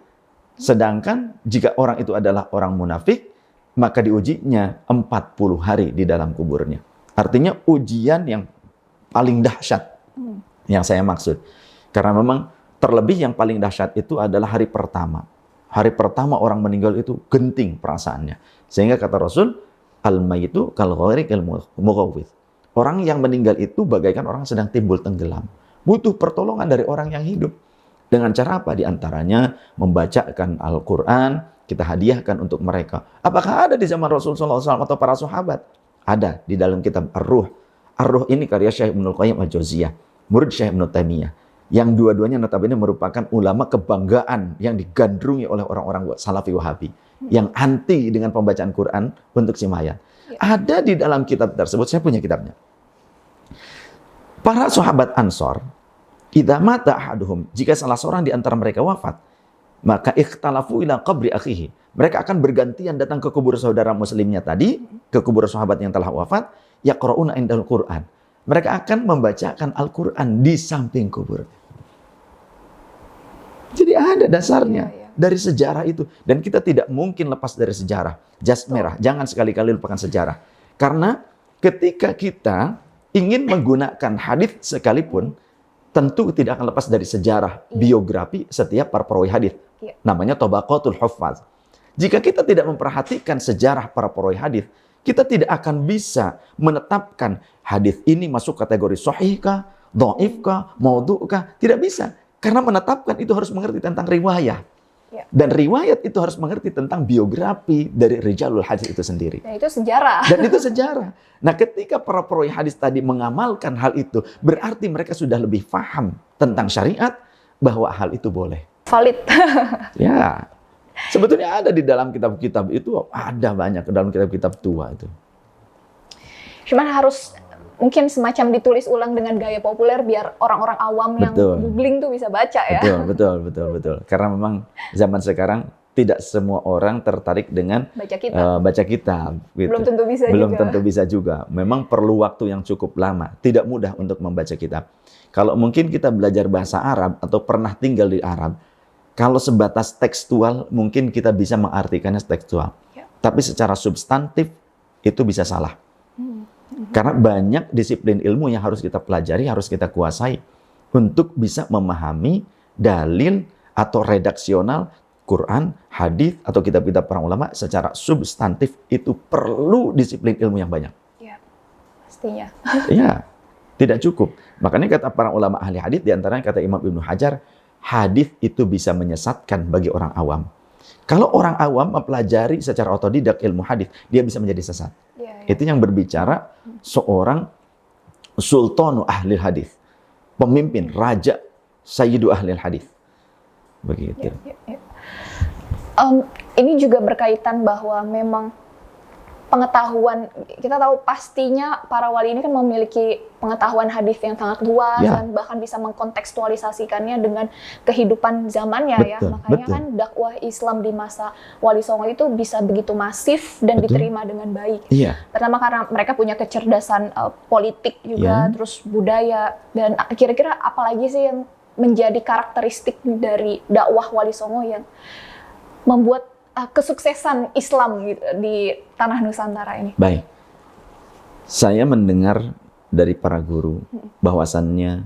Sedangkan jika orang itu adalah orang munafik, maka diujinya 40 hari di dalam kuburnya. Artinya ujian yang paling dahsyat yang saya maksud. Karena memang terlebih yang paling dahsyat itu adalah hari pertama. Hari pertama orang meninggal itu genting perasaannya. Sehingga kata Rasul, al-mayyitu kal-ghariqil mughawwith. Orang yang meninggal itu bagaikan orang sedang timbul tenggelam. Butuh pertolongan dari orang yang hidup. Dengan cara apa? Di antaranya membacakan Al-Quran, kita hadiahkan untuk mereka. Apakah ada di zaman Rasulullah SAW atau para sahabat? Ada di dalam kitab Ar-Ruh. Ar-Ruh ini karya Syekh Ibnul Qayyim Al-Jauziyah, murid Syekh Ibnu Taimiyah, yang dua-duanya notabene merupakan ulama kebanggaan yang digandrungi oleh orang-orang Salafi Wahabi yang anti dengan pembacaan Quran untuk si mayat. Ada di dalam kitab tersebut, saya punya kitabnya. Para sahabat Ansor, idza mata ahaduhum, jika salah seorang di antara mereka wafat, maka ikhtalafu ila qabri akhihi. Mereka akan bergantian datang ke kubur saudara muslimnya tadi, ke kubur sahabat yang telah wafat, yaqra'una indal Qur'an. Mereka akan membacakan Al-Qur'an di samping kubur. Jadi ada dasarnya dari sejarah itu, dan kita tidak mungkin lepas dari sejarah. Jas merah, jangan sekali-kali lupakan sejarah. Karena ketika kita ingin menggunakan hadis sekalipun, tentu tidak akan lepas dari sejarah, biografi setiap para perawi hadis. Namanya Tabaqatul Huffaz. Jika kita tidak memperhatikan sejarah para perawi hadis, kita tidak akan bisa menetapkan hadis ini masuk kategori sahih kah, dhaif kah, maudhu kah? Tidak bisa. Karena menetapkan itu harus mengerti tentang riwayat. Dan riwayat itu harus mengerti tentang biografi dari rijalul hadis itu sendiri. Dan itu sejarah. Dan itu sejarah. Nah, ketika para perawi hadis tadi mengamalkan hal itu, berarti mereka sudah lebih paham tentang syariat bahwa hal itu boleh. Valid. Ya. Sebetulnya ada di dalam kitab-kitab itu, ada banyak dalam kitab-kitab tua itu. Cuman harus mungkin semacam ditulis ulang dengan gaya populer biar orang-orang awam yang googling tuh bisa baca ya. Betul. Karena memang zaman sekarang tidak semua orang tertarik dengan baca kitab. Gitu. Belum tentu bisa juga. Memang perlu waktu yang cukup lama. Tidak mudah untuk membaca kitab. Kalau mungkin kita belajar bahasa Arab atau pernah tinggal di Arab, kalau sebatas tekstual mungkin kita bisa mengartikannya tekstual. Tapi secara substantif itu bisa salah. Karena banyak disiplin ilmu yang harus kita pelajari, harus kita kuasai untuk bisa memahami dalil atau redaksional Quran, hadis atau kitab-kitab para ulama secara substantif. Itu perlu disiplin ilmu yang banyak. Iya, pastinya. Iya, tidak cukup. Makanya kata para ulama ahli hadis, diantaranya kata Imam Ibnu Hajar, hadis itu bisa menyesatkan bagi orang awam. Kalau orang awam mempelajari secara otodidak ilmu hadis, dia bisa menjadi sesat. Itu yang berbicara seorang sultanu ahli hadis, pemimpin, raja, sayyidu ahli hadis. Begitu. Ini juga berkaitan bahwa memang pengetahuan, kita tahu pastinya para wali ini kan memiliki pengetahuan hadis yang sangat luas dan bahkan bisa mengkontekstualisasikannya dengan kehidupan zamannya. Makanya kan dakwah Islam di masa Wali Songo itu bisa begitu masif dan diterima dengan baik. Pertama karena mereka punya kecerdasan politik juga, terus budaya, dan kira-kira apalagi sih yang menjadi karakteristik dari dakwah Wali Songo yang membuat kesuksesan Islam gitu, di tanah Nusantara ini. Baik, saya mendengar dari para guru bahwasannya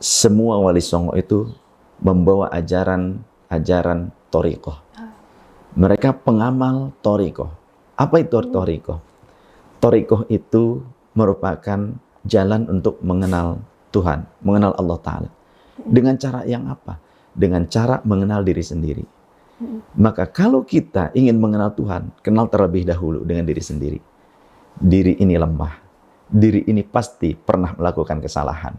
semua Wali Songo itu membawa ajaran thariqah. Mereka pengamal thariqah. Apa itu thariqah? Thariqah itu merupakan jalan untuk mengenal Tuhan, mengenal Allah Ta'ala. Dengan cara yang apa? Dengan cara mengenal diri sendiri. Maka kalau kita ingin mengenal Tuhan, kenal terlebih dahulu dengan diri sendiri. Diri ini lemah. Diri ini pasti pernah melakukan kesalahan.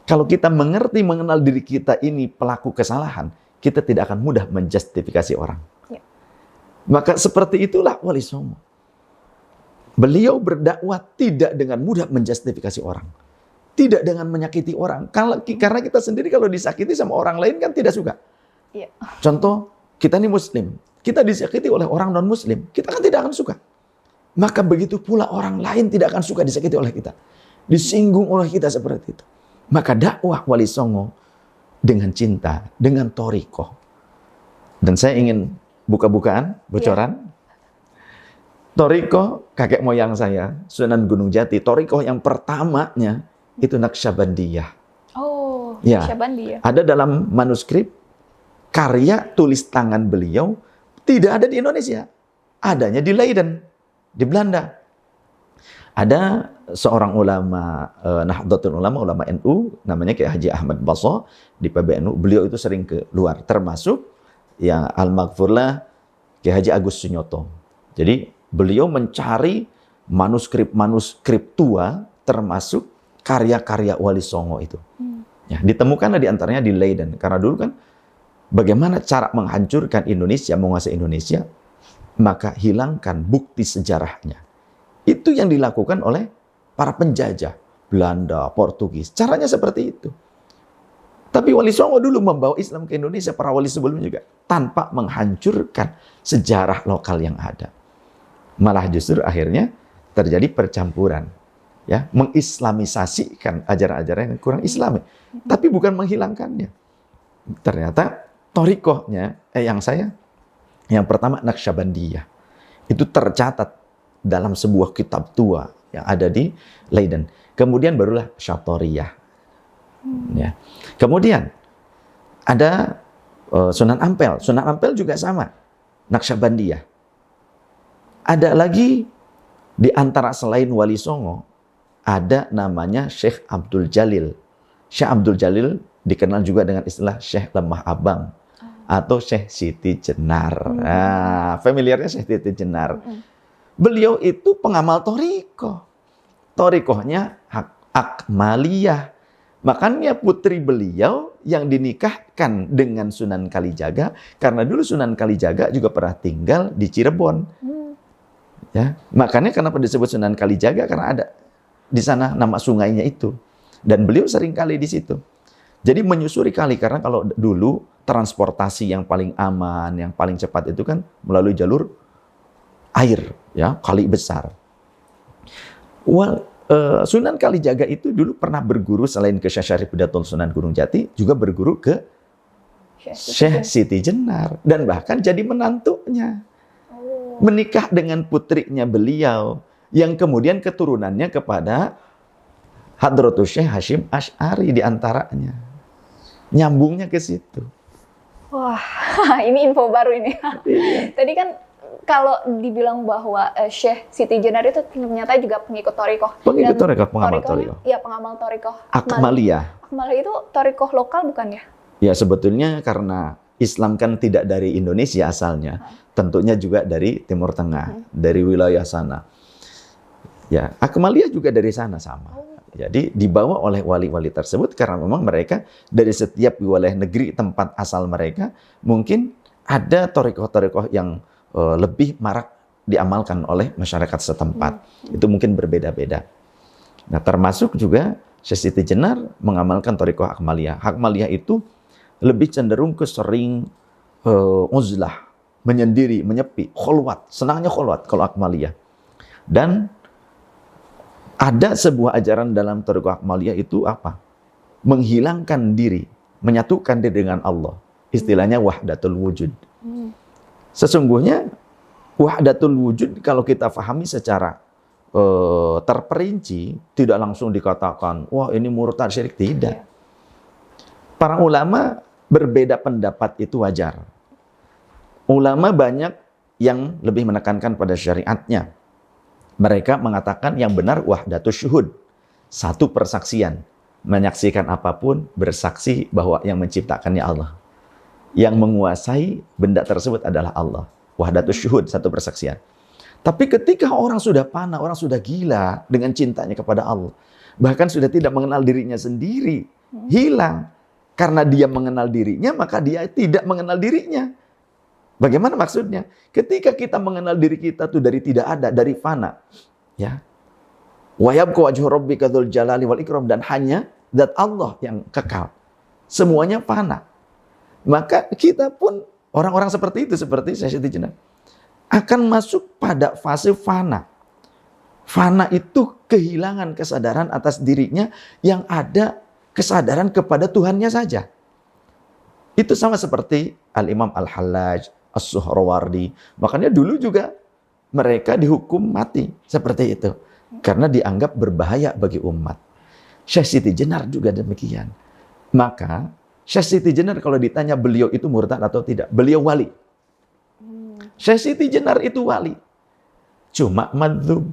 Kalau kita mengenal diri kita ini pelaku kesalahan, kita tidak akan mudah menjustifikasi orang. Maka seperti itulah Wali Songo. Beliau berdakwah tidak dengan mudah menjustifikasi orang. Tidak dengan menyakiti orang. Karena kita sendiri kalau disakiti sama orang lain kan tidak suka. Contoh, kita ini Muslim, kita disakiti oleh orang non-Muslim, kita kan tidak akan suka. Maka begitu pula orang lain tidak akan suka disakiti oleh kita. Disinggung oleh kita seperti itu. Maka dakwah Wali Songo dengan cinta, dengan thariqah. Dan saya ingin buka-bukaan, bocoran. Thariqah, kakek moyang saya, Sunan Gunung Jati, thariqah yang pertamanya itu Naqsyabandiyah. Oh, Naqsyabandiyah. Ada dalam manuskrip, karya tulis tangan beliau tidak ada di Indonesia. Adanya di Leiden, di Belanda. Ada seorang ulama Nahdlatul Ulama, ulama NU, namanya Kiai Haji Ahmad Baso di PBNU. Beliau itu sering ke luar, termasuk ya Al-Maghfurlah Kiai Haji Agus Sunyoto. Jadi beliau mencari manuskrip tua, termasuk karya-karya Wali Songo itu. Ya, ditemukanlah di antaranya di Leiden. Karena dulu kan bagaimana cara menghancurkan Indonesia, menguasai Indonesia, maka hilangkan bukti sejarahnya. Itu yang dilakukan oleh para penjajah. Belanda, Portugis. Caranya seperti itu. Tapi Wali Songo dulu membawa Islam ke Indonesia, para wali sebelumnya juga, tanpa menghancurkan sejarah lokal yang ada. Malah justru akhirnya terjadi percampuran, ya, mengislamisasikan ajaran-ajaran yang kurang islami, tapi bukan menghilangkannya. Ternyata thariqahnya yang pertama Naqsyabandiyah itu tercatat dalam sebuah kitab tua yang ada di Leiden. Kemudian barulah Syatoriyah. Ya. Kemudian ada Sunan Ampel. Sunan Ampel juga sama, Naqsyabandiyah. Ada lagi di antara selain Wali Songo, ada namanya Syekh Abdul Jalil. Syekh Abdul Jalil dikenal juga dengan istilah Syekh Lemah Abang atau Syekh Siti Jenar. Nah, familiarnya Syekh Siti Jenar. Beliau itu pengamal thariqah. Thariqahnya Akmaliyah. Makanya putri beliau yang dinikahkan dengan Sunan Kalijaga, karena dulu Sunan Kalijaga juga pernah tinggal di Cirebon. Ya, makanya kenapa disebut Sunan Kalijaga, karena ada di sana nama sungainya itu. Dan beliau sering kali di situ. Jadi menyusuri kali, karena kalau dulu transportasi yang paling aman, yang paling cepat itu kan melalui jalur air, ya, kali besar. Sunan Kalijaga itu dulu pernah berguru selain ke Syekh Syarifuddin Sunan Gunung Jati, juga berguru ke Syekh Siti Jenar dan bahkan jadi menantunya. Menikah dengan putrinya beliau yang kemudian keturunannya kepada Hadratus Syekh Hashim Asy'ari di antaranya. Nyambungnya ke situ. Wah, ini info baru ini. Tadi kan kalau dibilang bahwa Syekh Siti Jenar itu ternyata juga pengikut thariqah. Pengikut thariqah, pengamal thariqah. Iya, pengamal thariqah. Akmaliyah. Akmaliyah itu thariqah lokal bukan ya? Ya, sebetulnya karena Islam kan tidak dari Indonesia asalnya. Tentunya juga dari Timur Tengah, dari wilayah sana. Ya, Akmaliyah juga dari sana sama. Jadi dibawa oleh wali-wali tersebut karena memang mereka dari setiap wilayah negeri tempat asal mereka mungkin ada thariqah-thariqah yang lebih marak diamalkan oleh masyarakat setempat. Itu mungkin berbeda-beda. Nah, termasuk juga Syekh Siti Jenar mengamalkan thariqah Akmaliyah. Akmaliyah itu lebih cenderung ke sering uzlah, menyendiri, menyepi, kholwat. Senangnya kholwat kalau Akmaliyah. Dan ada sebuah ajaran dalam thariqah Akmaliyah itu apa? Menghilangkan diri, menyatukan diri dengan Allah. Istilahnya wahdatul wujud. Sesungguhnya wahdatul wujud kalau kita pahami secara terperinci, tidak langsung dikatakan, wah ini murtad syirik, tidak. Para ulama berbeda pendapat itu wajar. Ulama banyak yang lebih menekankan pada syariatnya. Mereka mengatakan yang benar wahdatus syuhud, satu persaksian, menyaksikan apapun, bersaksi bahwa yang menciptakannya Allah. Yang menguasai benda tersebut adalah Allah. Wahdatus syuhud, satu persaksian. Tapi ketika orang sudah fana, orang sudah gila dengan cintanya kepada Allah, bahkan sudah tidak mengenal dirinya sendiri, hilang. Karena dia mengenal dirinya, maka dia tidak mengenal dirinya. Bagaimana maksudnya? Ketika kita mengenal diri kita tuh dari tidak ada, dari fana, ya. Wa yabqa wajhu rabbika dzul jalali wal ikram, dan hanya zat Allah yang kekal. Semuanya fana. Maka kita pun orang-orang seperti itu, seperti Syekh Siti Jenar, akan masuk pada fase fana. Fana itu kehilangan kesadaran atas dirinya, yang ada kesadaran kepada Tuhannya saja. Itu sama seperti Al-Imam Al-Hallaj, As-Suhrawardi. Makanya dulu juga mereka dihukum mati seperti itu. Karena dianggap berbahaya bagi umat. Syekh Siti Jenar juga demikian. Maka Syekh Siti Jenar kalau ditanya beliau itu murtad atau tidak, beliau wali. Syekh Siti Jenar itu wali. Cuma madzhub.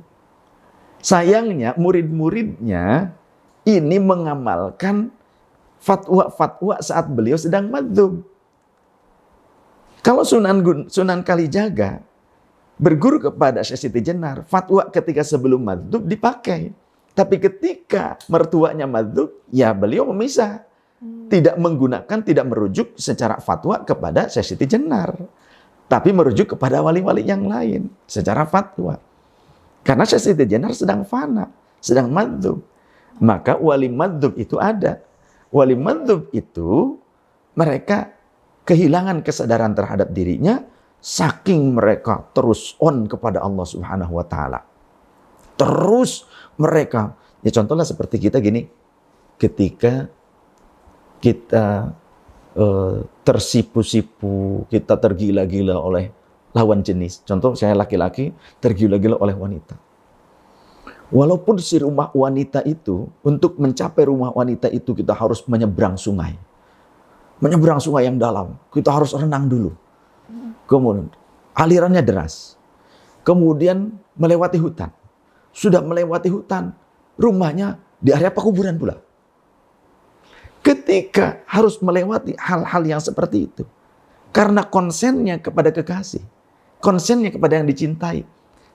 Sayangnya murid-muridnya ini mengamalkan fatwa-fatwa saat beliau sedang madzhub. Kalau Sunan Kalijaga berguru kepada Syekh Siti Jenar, fatwa ketika sebelum madzhub dipakai. Tapi ketika mertuanya madzhub, ya beliau memisah. Tidak menggunakan, tidak merujuk secara fatwa kepada Syekh Siti Jenar. Tapi merujuk kepada wali-wali yang lain secara fatwa. Karena Syekh Siti Jenar sedang fana, sedang madzhub. Maka wali madzhab itu ada. Wali madzhab itu mereka kehilangan kesadaran terhadap dirinya saking mereka terus on kepada Allah Subhanahu wa taala. Terus mereka, ya contohnya seperti kita gini, ketika kita tersipu-sipu, kita tergila-gila oleh lawan jenis. Contoh saya laki-laki tergila-gila oleh wanita. Walaupun si rumah wanita itu, untuk mencapai rumah wanita itu kita harus menyeberang sungai. Menyeberang sungai yang dalam. Kita harus renang dulu. Kemudian alirannya deras. Kemudian melewati hutan. Sudah melewati hutan, rumahnya di area pekuburan pula. Ketika harus melewati hal-hal yang seperti itu, karena konsennya kepada kekasih, konsennya kepada yang dicintai,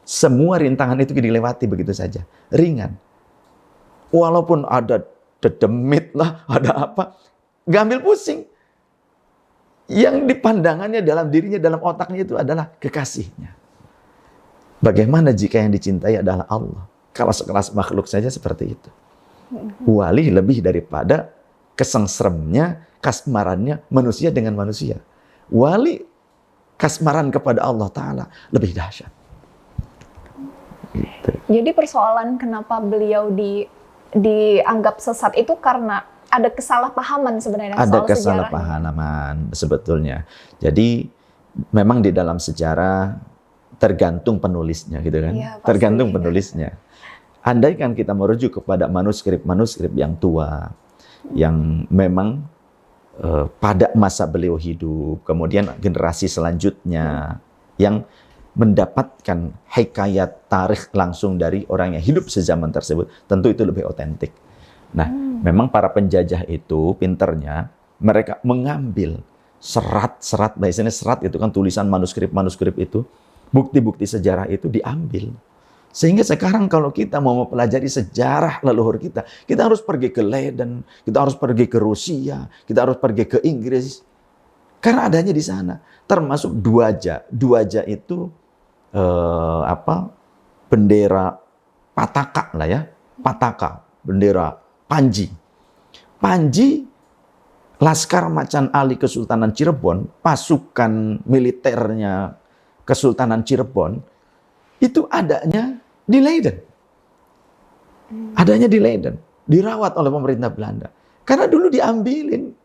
semua rintangan itu dilewati begitu saja, ringan. Walaupun ada dedemit lah, ada apa, gak ambil pusing. Yang dipandangannya dalam dirinya, dalam otaknya itu adalah kekasihnya. Bagaimana jika yang dicintai adalah Allah? Kalau sekelas makhluk saja seperti itu. Wali lebih daripada kesengsremnya, kasmarannya manusia dengan manusia. Wali kasmaran kepada Allah Ta'ala lebih dahsyat. Gitu. Jadi persoalan kenapa beliau dianggap sesat itu karena ada kesalahpahaman sebenarnya. Ada kesalahpahaman sebetulnya. Jadi memang di dalam sejarah tergantung penulisnya gitu kan. Ya, tergantung penulisnya. Andaikan kita merujuk kepada manuskrip-manuskrip yang tua, yang memang pada masa beliau hidup, kemudian generasi selanjutnya yang mendapatkan hikayat tarikh langsung dari orang yang hidup sezaman tersebut, tentu itu lebih otentik. Nah, memang para penjajah itu pinternya, mereka mengambil serat-serat, biasanya serat itu kan tulisan manuskrip-manuskrip itu, bukti-bukti sejarah itu diambil. Sehingga sekarang kalau kita mau mempelajari sejarah leluhur kita harus pergi ke Leiden, kita harus pergi ke Rusia, kita harus pergi ke Inggris. Karena adanya di sana. Termasuk Dwaja. Dwaja itu bendera Pataka lah ya. Pataka, bendera Panji. Panji, Laskar Macan Ali Kesultanan Cirebon, pasukan militernya Kesultanan Cirebon, itu adanya di Leiden. Adanya di Leiden. Dirawat oleh pemerintah Belanda. Karena dulu diambilin.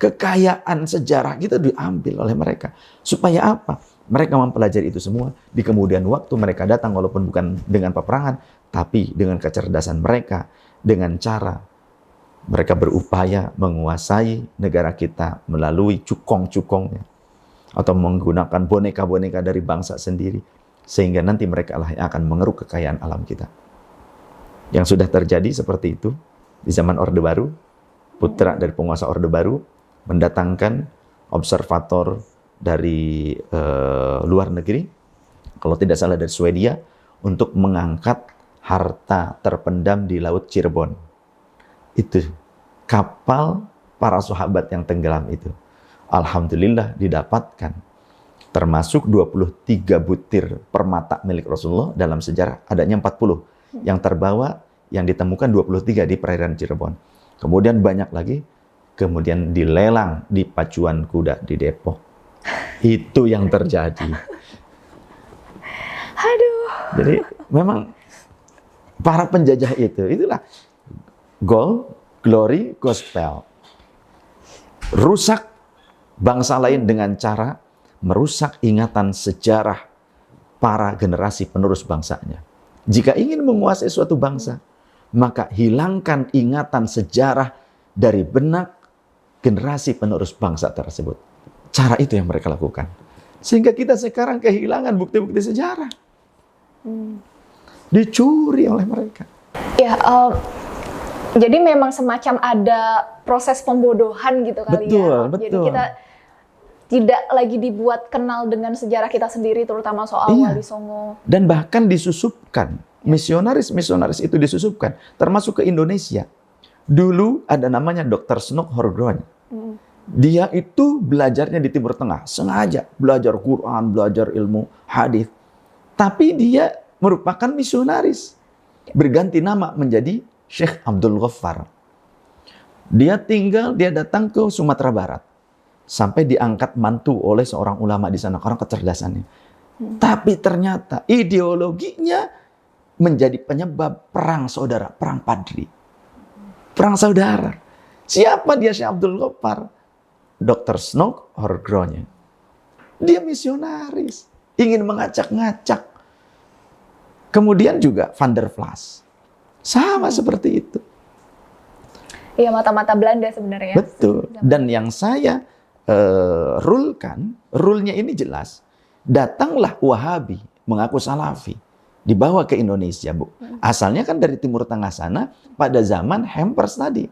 Kekayaan sejarah kita diambil oleh mereka. Supaya apa? Mereka mempelajari itu semua. Di kemudian waktu mereka datang, walaupun bukan dengan peperangan, tapi dengan kecerdasan mereka. Dengan cara mereka berupaya menguasai negara kita melalui cukong-cukongnya. Atau menggunakan boneka-boneka dari bangsa sendiri. Sehingga nanti mereka lah yang akan mengeruk kekayaan alam kita. Yang sudah terjadi seperti itu di zaman Orde Baru, putra dari penguasa Orde Baru mendatangkan observator dari luar negeri, kalau tidak salah dari Swedia, untuk mengangkat harta terpendam di Laut Cirebon. Itu kapal para sahabat yang tenggelam itu. Alhamdulillah didapatkan. Termasuk 23 butir permata milik Rasulullah, dalam sejarah adanya 40. Yang terbawa, yang ditemukan 23 di perairan Cirebon. Kemudian banyak lagi, kemudian dilelang di pacuan kuda di Depok. Itu yang terjadi. Aduh. Jadi memang para penjajah itulah goal, glory, gospel. Rusak bangsa lain dengan cara merusak ingatan sejarah para generasi penerus bangsanya. Jika ingin menguasai suatu bangsa, maka hilangkan ingatan sejarah dari benak generasi penerus bangsa tersebut. Cara itu yang mereka lakukan. Sehingga kita sekarang kehilangan bukti-bukti sejarah. Dicuri oleh mereka. Ya, jadi memang semacam ada proses pembodohan gitu kali ya. Betul. Jadi kita tidak lagi dibuat kenal dengan sejarah kita sendiri, terutama soal Wali Songo. Dan bahkan disusupkan. Misionaris-misionaris itu disusupkan. Termasuk ke Indonesia. Dulu ada namanya Dr. Snok Horgrone. Dia itu belajarnya di Timur Tengah. Sengaja belajar Quran, belajar ilmu hadis. Tapi dia merupakan misionaris. Berganti nama menjadi Syekh Abdul Ghaffar. Dia datang ke Sumatera Barat. Sampai diangkat mantu oleh seorang ulama di sana, karena kecerdasannya. Tapi ternyata ideologinya menjadi penyebab perang saudara, perang Padri. Perang saudara. Siapa dia Syekh Abdul Ghaffar? Dr. Snook Horgronya. Dia misionaris. Ingin mengacak-ngacak. Kemudian juga Van der Vlas. Sama seperti itu. Iya, mata-mata Belanda sebenarnya. Betul. Dan yang saya rule-nya ini jelas. Datanglah Wahabi, mengaku Salafi. Dibawa ke Indonesia, Bu. Asalnya kan dari Timur Tengah sana, pada zaman Hampers tadi.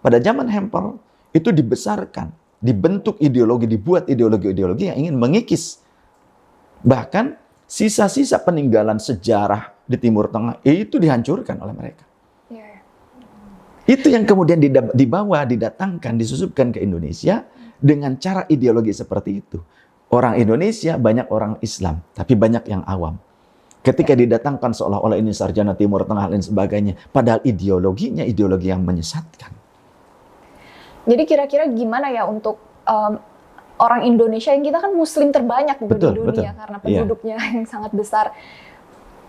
Pada zaman Hampers, itu dibesarkan. Dibentuk ideologi, dibuat ideologi-ideologi yang ingin mengikis. Bahkan sisa-sisa peninggalan sejarah di Timur Tengah, itu dihancurkan oleh mereka. Itu yang kemudian dibawa, didatangkan, disusupkan ke Indonesia dengan cara ideologi seperti itu. Orang Indonesia banyak orang Islam, tapi banyak yang awam. Ketika didatangkan seolah-olah ini sarjana Timur Tengah dan sebagainya, padahal ideologinya ideologi yang menyesatkan. Jadi kira-kira gimana ya untuk orang Indonesia, yang kita kan Muslim terbanyak di dunia karena penduduknya yang sangat besar.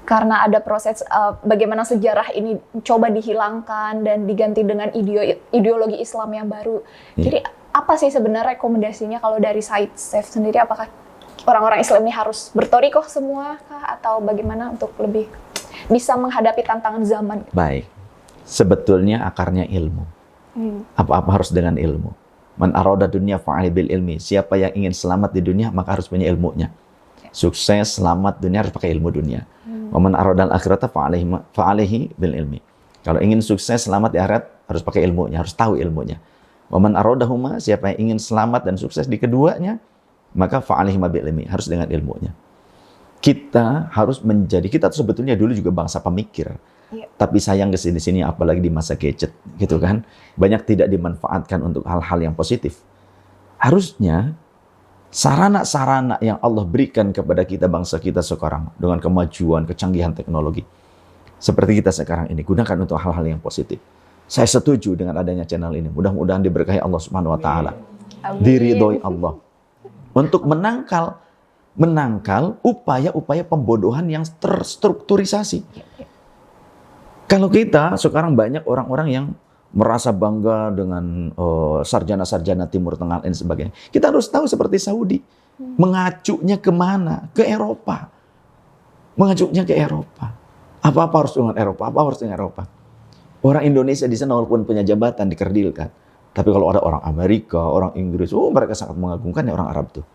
Karena ada proses bagaimana sejarah ini coba dihilangkan dan diganti dengan ideologi Islam yang baru. Jadi apa sih sebenarnya rekomendasinya kalau dari Said Saif sendiri? Apakah orang-orang Islam ini harus bertorikoh semua kah? Atau bagaimana untuk lebih bisa menghadapi tantangan zaman? Baik, sebetulnya akarnya ilmu. Apa-apa harus dengan ilmu. Man arada dunya fa'ali bil ilmi. Siapa yang ingin selamat di dunia maka harus punya ilmunya. Sukses, selamat dunia harus pakai ilmu dunia. Man aradal akhirata fa'alihi bil ilmi. Kalau ingin sukses, selamat di akhirat harus pakai ilmunya, harus tahu ilmunya. Man aradahuma, siapa yang ingin selamat dan sukses di keduanya, maka fa'alihi bil ilmi, harus dengan ilmunya. Kita harus kita sebetulnya dulu juga bangsa pemikir. Tapi sayang kesini-sini, apalagi di masa gadget, gitu kan. Banyak tidak dimanfaatkan untuk hal-hal yang positif. Harusnya sarana-sarana yang Allah berikan kepada kita, bangsa kita sekarang, dengan kemajuan, kecanggihan teknologi, seperti kita sekarang ini, gunakan untuk hal-hal yang positif. Saya setuju dengan adanya channel ini. Mudah-mudahan diberkahi Allah Subhanahu wa Ta'ala. Diridhoi Allah. Untuk menangkal upaya-upaya pembodohan yang terstrukturisasi. Kalau kita sekarang banyak orang-orang yang merasa bangga dengan sarjana-sarjana Timur Tengah dan sebagainya. Kita harus tahu seperti Saudi. Mengacunya kemana? Ke Eropa. Mengacunya ke Eropa. Apa-apa harus dengan Eropa. Apa harus dengan Eropa. Orang Indonesia di sana walaupun punya jabatan dikerdilkan. Tapi kalau ada orang Amerika, orang Inggris, mereka sangat mengagumkan ya orang Arab tuh.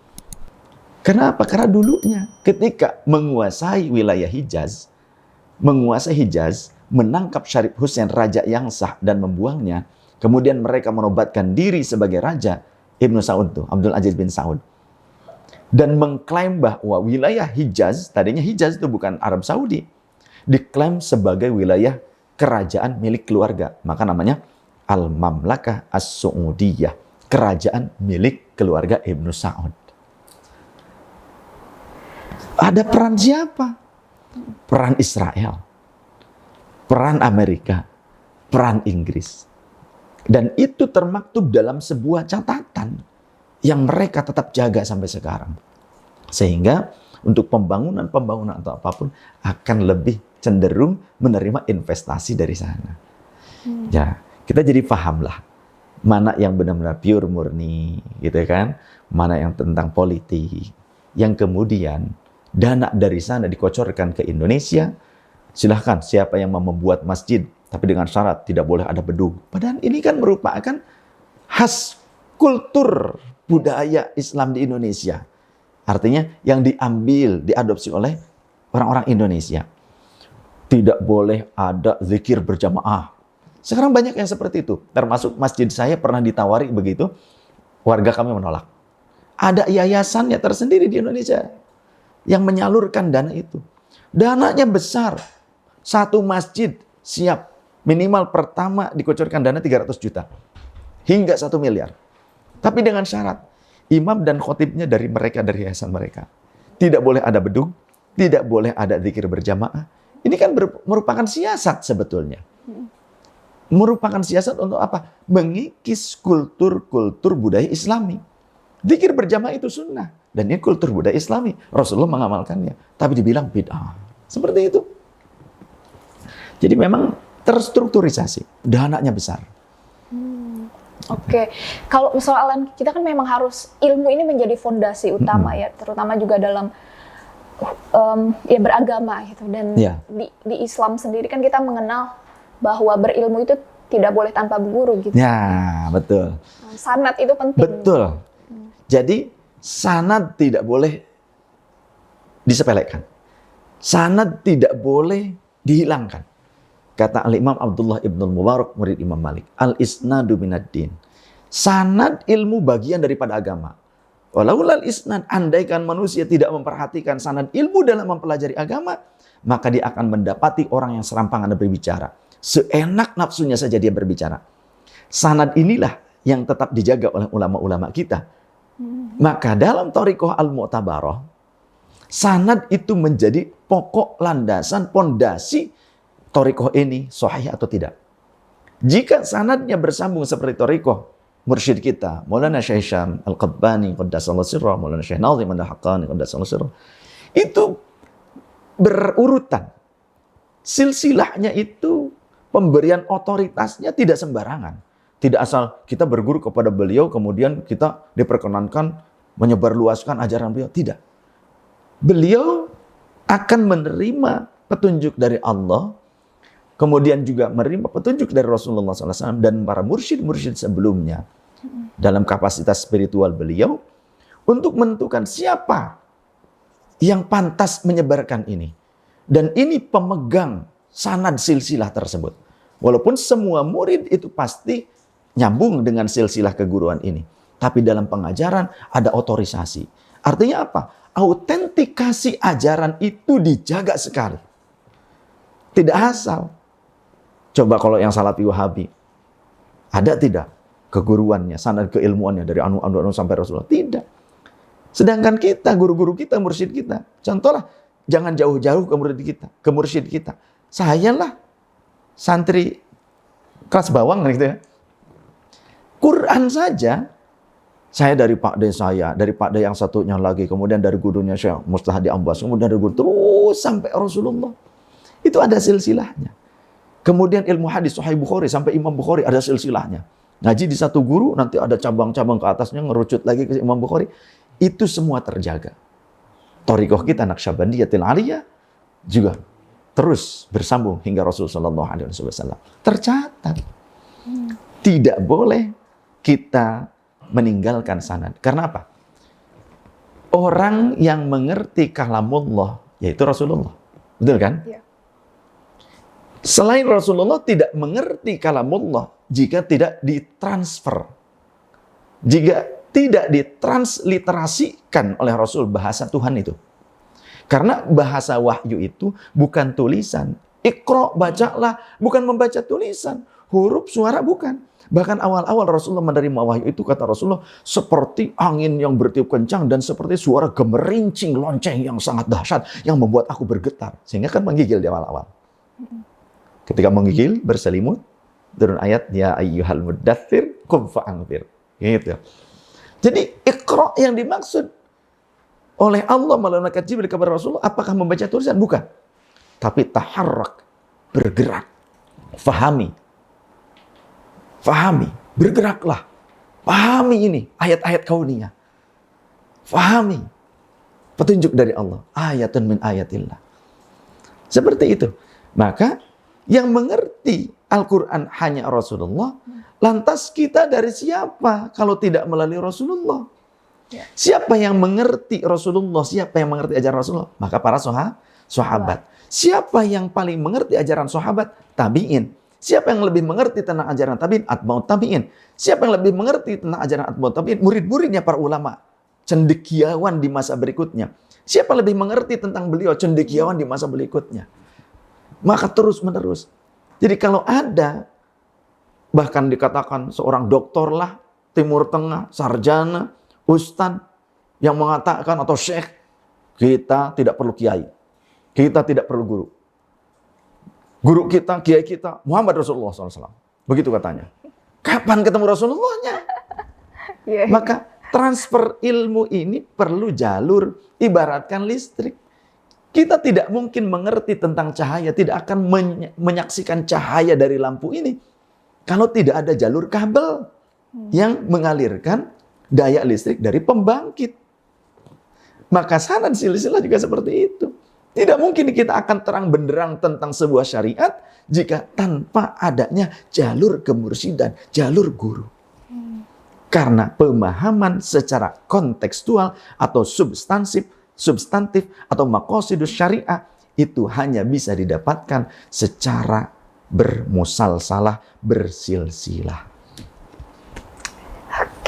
Kenapa? Karena dulunya ketika menguasai wilayah Hijaz, menangkap Syarif Hussein, raja yang sah, dan membuangnya. Kemudian mereka menobatkan diri sebagai raja, Ibnu Saud tuh, Abdul Aziz bin Saud. Dan mengklaim bahwa wilayah Hijaz, tadinya Hijaz itu bukan Arab Saudi, diklaim sebagai wilayah kerajaan milik keluarga. Maka namanya Al-Mamlakah As-Su'udiyah, kerajaan milik keluarga Ibnu Saud. Ada peran siapa? Peran Israel, peran Amerika, peran Inggris. Dan itu termaktub dalam sebuah catatan yang mereka tetap jaga sampai sekarang. Sehingga untuk pembangunan atau apapun akan lebih cenderung menerima investasi dari sana. Ya, kita jadi pahamlah mana yang benar-benar pure murni, gitu kan? Mana yang tentang politik, yang kemudian dana dari sana dikocorkan ke Indonesia. Silahkan siapa yang mau membuat masjid, tapi dengan syarat tidak boleh ada bedug. Padahal ini kan merupakan khas kultur budaya Islam di Indonesia. Artinya yang diambil, diadopsi oleh orang-orang Indonesia. Tidak boleh ada zikir berjamaah. Sekarang banyak yang seperti itu. Termasuk masjid saya pernah ditawari begitu. Warga kami menolak. Ada yayasannya tersendiri di Indonesia yang menyalurkan dana itu. Dananya besar. Satu masjid siap. Minimal pertama dikocorkan dana 300 juta. Hingga 1 miliar. Tapi dengan syarat. Imam dan khotibnya dari yayasan mereka. Tidak boleh ada bedug. Tidak boleh ada zikir berjamaah. Ini kan merupakan siasat sebetulnya. merupakan siasat untuk apa? Mengikis kultur-kultur budaya Islami. Zikir berjamaah itu sunnah. Dan ini kultur budaya Islami. Rasulullah mengamalkannya. Tapi dibilang bid'ah. Seperti itu. Jadi memang terstrukturisasi. Dananya besar. Oke. Kalau persoalan kita kan memang harus ilmu ini menjadi fondasi utama ya. Terutama juga dalam ya beragama gitu. Dan di Islam sendiri kan kita mengenal bahwa berilmu itu tidak boleh tanpa guru gitu. Ya, betul. Sanad itu penting. Betul. Jadi sanad tidak boleh disepelekan. Sanad tidak boleh dihilangkan. Kata Al-Imam Abdullah Ibn Mubarak, murid Imam Malik, al-isnadu minad-din. Sanad ilmu bagian daripada agama. Walaulal isnad, andaikan manusia tidak memperhatikan sanad ilmu dalam mempelajari agama, maka dia akan mendapati orang yang serampangan berbicara. Seenak nafsunya saja dia berbicara. Sanad inilah yang tetap dijaga oleh ulama-ulama kita. Maka dalam Thariqah Al-Mu'tabarah, sanad itu menjadi pokok landasan, pondasi Thariqah ini sahih atau tidak. Jika sanadnya bersambung seperti Thariqah mursyid kita, Maulana Syekh Syam Al-Qabbani qaddasallahu sirrah, Maulana Syekh Nazim Al-Haqqani qaddasallahu sirrah, itu berurutan. Silsilahnya itu pemberian otoritasnya tidak sembarangan. Tidak asal kita berguru kepada beliau, kemudian kita diperkenankan menyebarluaskan ajaran beliau. Tidak. Beliau akan menerima petunjuk dari Allah, kemudian juga menerima petunjuk dari Rasulullah SAW dan para mursyid-mursyid sebelumnya dalam kapasitas spiritual beliau untuk menentukan siapa yang pantas menyebarkan ini. Dan ini pemegang sanad silsilah tersebut. Walaupun semua murid itu pasti nyambung dengan silsilah keguruan ini. Tapi dalam pengajaran ada otorisasi. Artinya apa? Autentikasi ajaran itu dijaga sekali. Tidak asal. Coba kalau yang Salafi Wahabi. Ada tidak keguruannya, sanad keilmuannya dari anu sampai Rasulullah? Tidak. Sedangkan kita, guru-guru kita, mursyid kita. Contohlah, jangan jauh-jauh ke murid kita, ke mursyid kita. Saya lah santri kelas bawang gitu ya. Quran saja, saya dari Pak D saya, dari Pak D yang satunya lagi, kemudian dari gurunya Syekh Mustahdi Ambas, kemudian dari guru terus sampai Rasulullah. Itu ada silsilahnya. Kemudian ilmu hadis Sahih Bukhari sampai Imam Bukhari ada silsilahnya. Ngaji di satu guru, nanti ada cabang-cabang ke atasnya, ngerucut lagi ke Imam Bukhari. Itu semua terjaga. Thariqah kita Naqsyabandiyatil Aliyah juga terus bersambung hingga Rasulullah SAW. Tercatat. Tidak boleh kita meninggalkan sanad. Karena apa? Orang yang mengerti kalamullah, yaitu Rasulullah. Betul kan? Ya. Selain Rasulullah tidak mengerti kalamullah jika tidak ditransfer. Jika tidak ditransliterasikan oleh Rasul bahasa Tuhan itu. Karena bahasa wahyu itu bukan tulisan. Iqra, bacalah, bukan membaca tulisan. Huruf, suara, bukan. Bahkan awal-awal Rasulullah menerima wahyu itu, kata Rasulullah, seperti angin yang bertiup kencang dan seperti suara gemerincing lonceng yang sangat dahsyat yang membuat aku bergetar. Sehingga kan menggigil di awal-awal. Ketika menggigil, berselimut, turun ayat, ya ayyuhal muddathir, qum fa'anzir. Gitu. Jadi Iqra yang dimaksud oleh Allah melalui Jibril kepada Rasulullah, apakah membaca tulisan? Bukan. Tapi taharrak, bergerak. Fahami. Fahami, bergeraklah. Pahami ini, ayat-ayat kauniyah. Fahami. Petunjuk dari Allah. Ayatun min ayatillah. Seperti itu. Maka, yang mengerti Al-Quran hanya Rasulullah, lantas kita dari siapa kalau tidak melalui Rasulullah? Siapa yang mengerti Rasulullah? Siapa yang mengerti ajaran Rasulullah? Maka para sahabat. Siapa yang paling mengerti ajaran sahabat? Tabi'in. Siapa yang lebih mengerti tentang ajaran tabi'in? Atba'ut tabi'in. Siapa yang lebih mengerti tentang ajaran atba'ut tabi'in? Murid-muridnya para ulama. Cendekiawan di masa berikutnya. Siapa lebih mengerti tentang beliau? Cendekiawan di masa berikutnya. Maka terus-menerus. Jadi kalau ada, bahkan dikatakan seorang doktor lah, Timur Tengah, sarjana, ustadz, yang mengatakan atau syekh, kita tidak perlu kiai. Kita tidak perlu guru. Guru kita, kiai kita, Muhammad Rasulullah SAW. Begitu katanya. Kapan ketemu Rasulullahnya? Yeah. Maka transfer ilmu ini perlu jalur, ibaratkan listrik. Kita tidak mungkin mengerti tentang cahaya, tidak akan menyaksikan cahaya dari lampu ini kalau tidak ada jalur kabel yang mengalirkan daya listrik dari pembangkit. Maka sanad silsilah juga seperti itu. Tidak mungkin kita akan terang benderang tentang sebuah syariat jika tanpa adanya jalur kemursidan, jalur guru. Karena pemahaman secara kontekstual atau substantif atau maqasidus syariah itu hanya bisa didapatkan secara bermusalsalah, bersilsilah.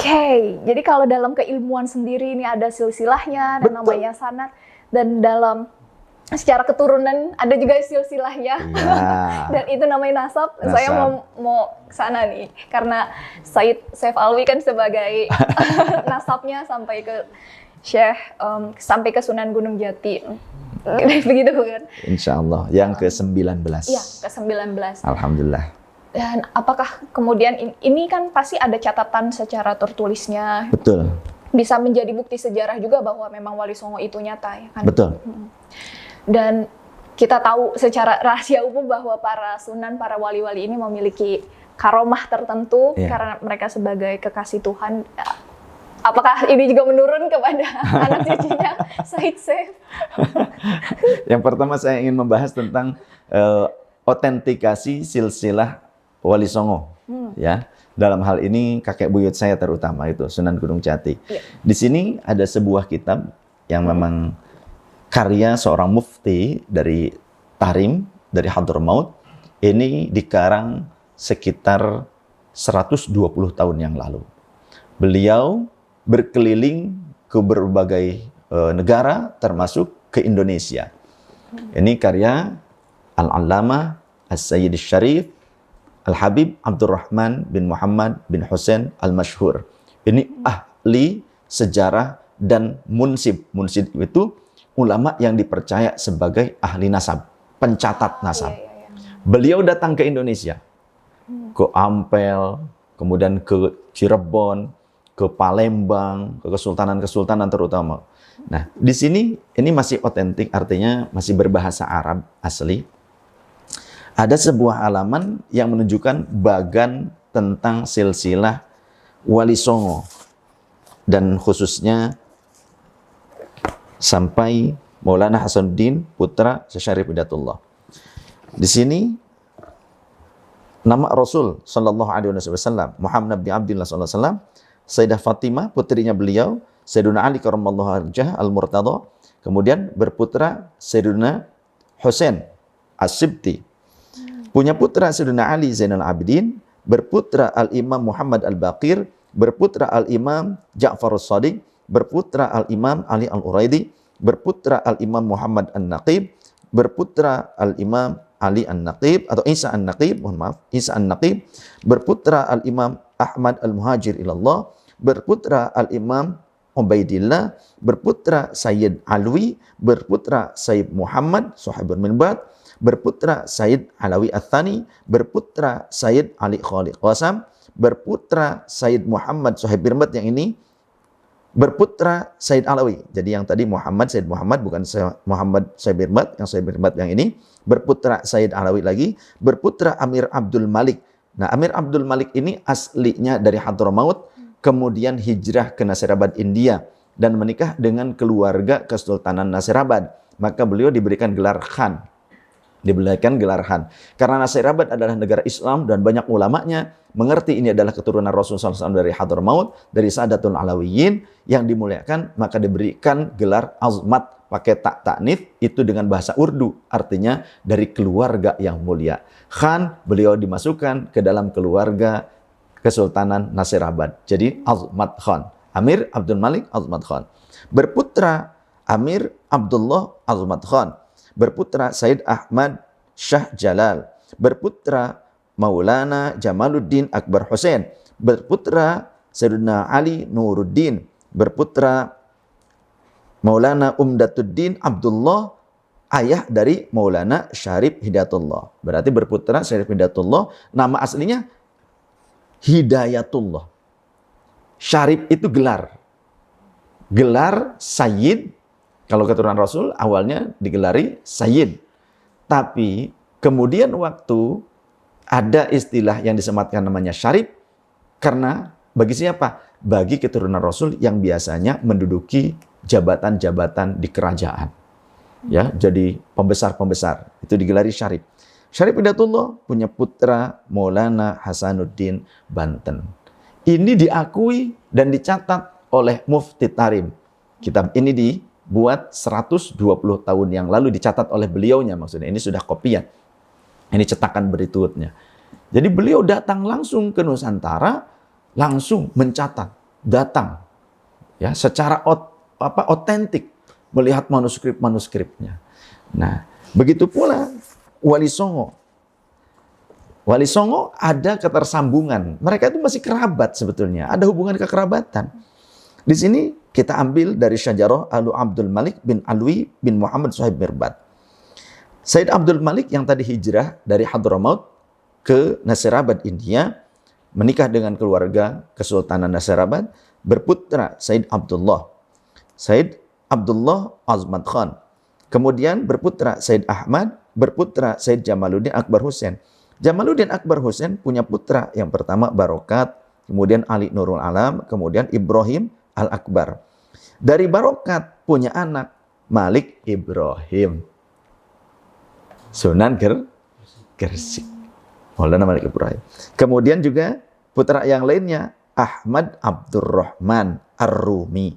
Oke, jadi kalau dalam keilmuan sendiri ini ada silsilahnya, dan namanya sanad, dan dalam secara keturunan ada juga silsilahnya, dan itu namanya nasab. Saya mau ke sana nih, karena Saif Alwi kan sebagai nasabnya sampai ke Syekh, sampai ke Sunan Gunung Jati. Begitu kan? Insya Allah, yang ke-19. Iya, ke-19. Alhamdulillah. Dan apakah kemudian ini kan pasti ada catatan secara tertulisnya. Betul. Bisa menjadi bukti sejarah juga bahwa memang Wali Songo itu nyata, ya kan? Betul. Dan kita tahu secara rahasia umum bahwa para sunan, para wali-wali ini memiliki karomah tertentu karena mereka sebagai kekasih Tuhan. Apakah ini juga menurun kepada anak cucunya Said Saif? Yang pertama saya ingin membahas tentang otentikasi silsilah Wali Songo, ya. Dalam hal ini kakek buyut saya terutama itu Sunan Gunung Jati. Di sini ada sebuah kitab yang memang karya seorang mufti dari Tahrim, dari Hadramaut. Ini dikarang sekitar 120 tahun yang lalu. Beliau berkeliling ke berbagai negara termasuk ke Indonesia. Ini karya Al-Allamah As-Sayyid Syarif Al-Habib Abdurrahman bin Muhammad bin Hussein Al-Mashhur. Ini ahli sejarah dan munsib. Munsib itu ulama yang dipercaya sebagai ahli nasab, pencatat nasab. Beliau datang ke Indonesia, ke Ampel, kemudian ke Cirebon, ke Palembang, ke kesultanan-kesultanan terutama. Nah, di sini ini masih otentik, artinya masih berbahasa Arab asli. Ada sebuah halaman yang menunjukkan bagan tentang silsilah Wali Songo dan khususnya sampai Maulana Hasanuddin putra Syarif Hidayatullah. Di sini nama Rasul sallallahu alaihi wasallam Muhammad bin Abdullah sallallahu alaihi wasallam, Sayyidah Fatimah putrinya beliau, Sayyiduna Ali karramallahu wajhahu al-Murtada, kemudian berputra Sayyiduna Husain As-Sibti. Punya putra Sayyidina Ali Zainal Abidin, berputra Al-Imam Muhammad Al-Baqir, berputra Al-Imam Ja'far As-Sadiq, berputra Al-Imam Ali Al-Uraidi, berputra Al-Imam Muhammad An-Naqib, berputra Al-Imam Ali An-Naqib atau Isa An-Naqib, mohon maaf, Isa An-Naqib, berputra Al-Imam Ahmad Al-Muhajir ilallah, berputra Al-Imam Ubaidillah, berputra Sayyid Alwi, berputra Sayyid Muhammad Sahibul Minbad, berputra Sayyid Alawi Ats-Tsani, berputra Sayyid Ali Khalid Qasam, berputra Sayyid Muhammad Sahib Birmat, yang ini berputra Sayyid Alawi. Jadi yang tadi Sayyid Muhammad, bukan Muhammad Sahib Birmat, yang Sahib Birmat yang ini berputra Sayyid Alawi lagi, berputra Amir Abdul Malik. Nah, Amir Abdul Malik ini aslinya dari Hadramaut, kemudian hijrah ke Nasirabad, India, dan menikah dengan keluarga Kesultanan Nasirabad. Maka beliau diberikan gelar Khan. Karena Nasirabad adalah negara Islam dan banyak ulamanya mengerti ini adalah keturunan Rasulullah SAW dari Hadramaut, dari Sadatul Alawiyin yang dimuliakan, maka diberikan gelar Azmat pakai tak taknif, itu dengan bahasa Urdu, artinya dari keluarga yang mulia. Khan, beliau dimasukkan ke dalam keluarga Kesultanan Nasirabad. Jadi Azmat Khan, Amir Abdul Malik Azmat Khan. Berputra Amir Abdullah Azmat Khan, berputra Said Ahmad Shah Jalal, berputra Maulana Jamaluddin Akbar Hussein, berputra Sayyidina Ali Nuruddin, berputra Maulana Umdatuddin Abdullah, ayah dari Maulana Syarif Hidayatullah. Berarti berputra Syarif Hidayatullah, nama aslinya Hidayatullah. Syarif itu gelar. Gelar Sayyid, kalau keturunan Rasul awalnya digelari Sayyid. Tapi kemudian waktu ada istilah yang disematkan namanya Syarif, karena bagi siapa? Bagi keturunan Rasul yang biasanya menduduki jabatan-jabatan di kerajaan. Ya, jadi pembesar-pembesar. Itu digelari Syarif. Syarif Hidayatullah punya putra Maulana Hasanuddin Banten. Ini diakui dan dicatat oleh Mufti Tarim. Kitab ini dibuat 120 tahun yang lalu, dicatat oleh beliaunya maksudnya. Ini sudah kopian. Ini cetakan berikutnya. Jadi beliau datang langsung ke Nusantara, langsung mencatat, datang ya secara otentik melihat manuskrip-manuskripnya. Nah, begitu pula Wali Songo. Wali Songo ada ketersambungan. Mereka itu masih kerabat sebetulnya. Ada hubungan kekerabatan. Di sini kita ambil dari Syajarah Alu Abdul Malik bin Alwi bin Muhammad Suhaib Mirbad. Said Abdul Malik yang tadi hijrah dari Hadramaut ke Nasirabad, India, menikah dengan keluarga Kesultanan Nasirabad, berputra Said Abdullah. Said Abdullah Azmat Khan. Kemudian berputra Said Ahmad, berputra Said Jamaluddin Akbar Hussein. Jamaluddin Akbar Hussein punya putra yang pertama Barokat, kemudian Ali Nurul Alam, kemudian Ibrahim Al-Akbar. Dari Barokat punya anak Malik Ibrahim, Sunan Gresik. Maulana Malik Ibrahim. Kemudian juga putra yang lainnya Ahmad Abdurrahman Ar-Rumi.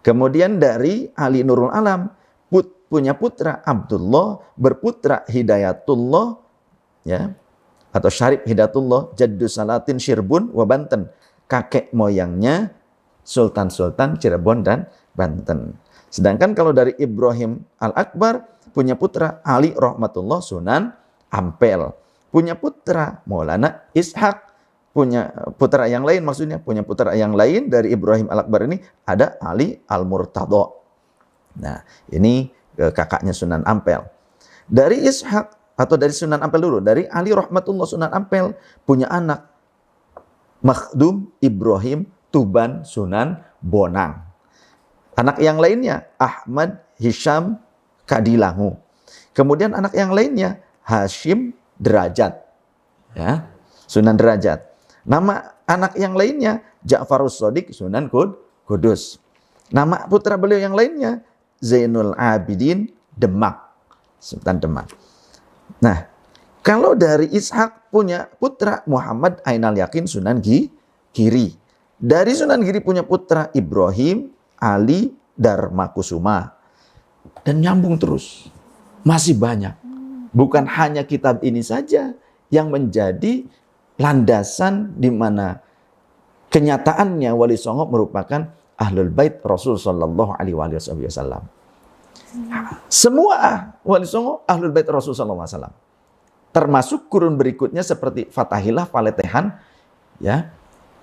Kemudian dari Ali Nurul Alam punya putra Abdullah, berputra Hidayatullah, ya, atau Syarif Hidayatullah Jaddu Salatin Cirebon wa Banten, kakek moyangnya Sultan-Sultan Cirebon dan Banten. Sedangkan kalau dari Ibrahim Al-Akbar punya putra Ali Rahmatullah Sunan Ampel, punya putra Maulana Ishaq, punya putra yang lain, maksudnya punya putra yang lain dari Ibrahim Al-Akbar ini ada Ali Al-Murtadha. Nah, ini kakaknya Sunan Ampel. Dari Ishaq atau dari Sunan Ampel dulu, dari Ali Rahmatullah Sunan Ampel punya anak Makhdum Ibrahim Tuban Sunan Bonang. Anak yang lainnya Ahmad Hisham Kadilangu. Kemudian anak yang lainnya Hashim Derajat, ya, Sunan Derajat. Nama anak yang lainnya Ja'farus Shadiq Sunan Kudus. Nama putra beliau yang lainnya Zainul Abidin Demak, Sultan Demak. Nah, kalau dari Ishak punya putra Muhammad Ainal Yakin Sunan Giri. Dari Sunan Giri punya putra Ibrahim Ali Darmakusuma. Dan nyambung terus. Masih banyak. Bukan hanya kitab ini saja yang menjadi landasan di mana kenyataannya Wali Songo merupakan Ahlul Bait Rasul sallallahu alaihi wasallam. Semua Wali Songo Ahlul Bait Rasul sallallahu alaihi wasallam. Termasuk kurun berikutnya seperti Fatahillah, Faletehan, ya.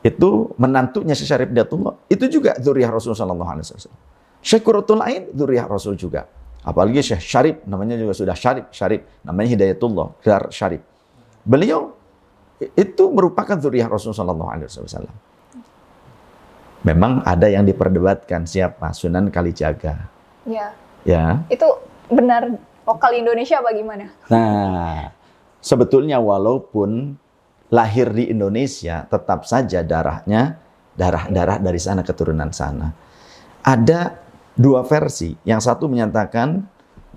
Itu menantunya Syarif Hidayatullah. Itu juga dzurriyyah Rasul sallallahu alaihi wasallam. Syekh Qurratul Ain dzurriyyah Rasul juga. Apalagi Syekh Syarif, namanya juga sudah Syarif, namanya Hidayatullah, gelar Syarif. Beliau itu merupakan dzurriyyah Rasul sallallahu alaihi wasallam. Memang ada yang diperdebatkan siapa? Sunan Kalijaga. Ya. Ya. Itu benar lokal Indonesia bagaimana? Nah, sebetulnya walaupun lahir di Indonesia, tetap saja darahnya darah dari sana, keturunan sana. Ada dua versi. Yang satu menyatakan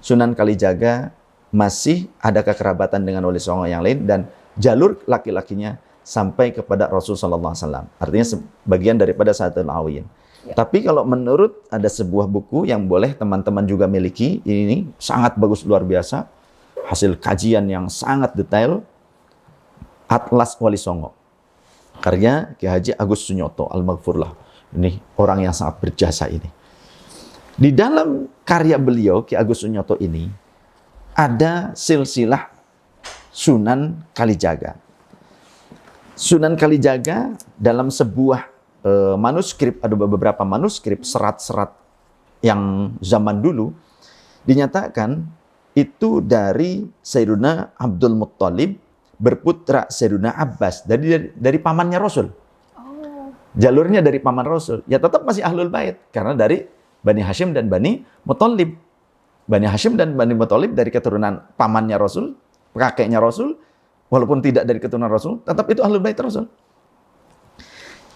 Sunan Kalijaga masih ada kekerabatan dengan Wali Songo yang lain dan jalur laki-lakinya sampai kepada Rasul sallallahu alaihi wasallam. Artinya sebagian daripada Sayyidul Awin. Ya. Tapi kalau menurut ada sebuah buku yang boleh teman-teman juga miliki, ini sangat bagus, luar biasa. Hasil kajian yang sangat detail, Atlas Wali Songo. Karya Ki Haji Agus Sunyoto Al-Maghfurlah. Ini orang yang sangat berjasa ini. Di dalam karya beliau, Ki Agus Sunyoto ini, ada silsilah Sunan Kalijaga. Sunan Kalijaga dalam sebuah manuskrip, ada beberapa manuskrip, serat-serat yang zaman dulu, dinyatakan itu dari Sayyiduna Abdul Muttalib berputra Sayyidina Abbas dari pamannya Rasul. Oh. Jalurnya dari paman Rasul. Ya tetap masih Ahlul Bait karena dari Bani Hashim dan Bani Muthalib. Bani Hashim dan Bani Muthalib dari keturunan pamannya Rasul, kakeknya Rasul, walaupun tidak dari keturunan Rasul, tetap itu Ahlul Bait Rasul.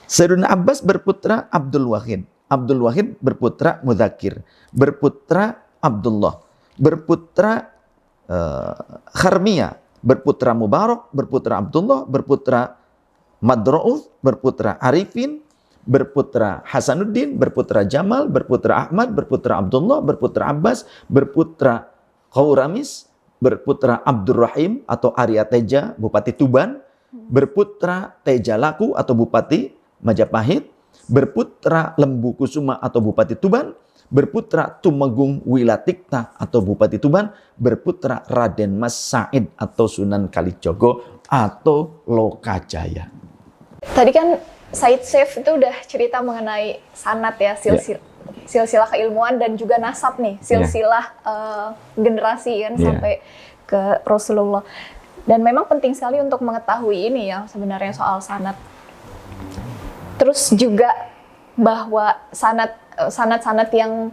Sayyidina Abbas berputra Abdul Wahid. Abdul Wahid berputra Mudzakir. Berputra Abdullah. Berputra Kharmiyah. Berputra Mubarak. Berputra Abdullah. Berputra Madra'uf. Berputra Arifin. Berputra Hasanuddin. Berputra Jamal. Berputra Ahmad. Berputra Abdullah. Berputra Abbas. Berputra Qauramis. Berputra Abdurrahim atau Arya Teja, Bupati Tuban. Berputra Tejalaku atau Bupati Majapahit, berputra Lembu Kusuma atau Bupati Tuban, berputra Tumenggung Wilatikta atau Bupati Tuban, berputra Raden Mas Said atau Sunan Kalijogo atau Lokajaya. Tadi kan Said Saif itu udah cerita mengenai sanad ya, silsilah keilmuan dan juga nasab nih, silsilah generasi kan sampai ke Rasulullah. Dan memang penting sekali untuk mengetahui ini ya sebenarnya soal sanad. Terus juga bahwa sanad-sanad yang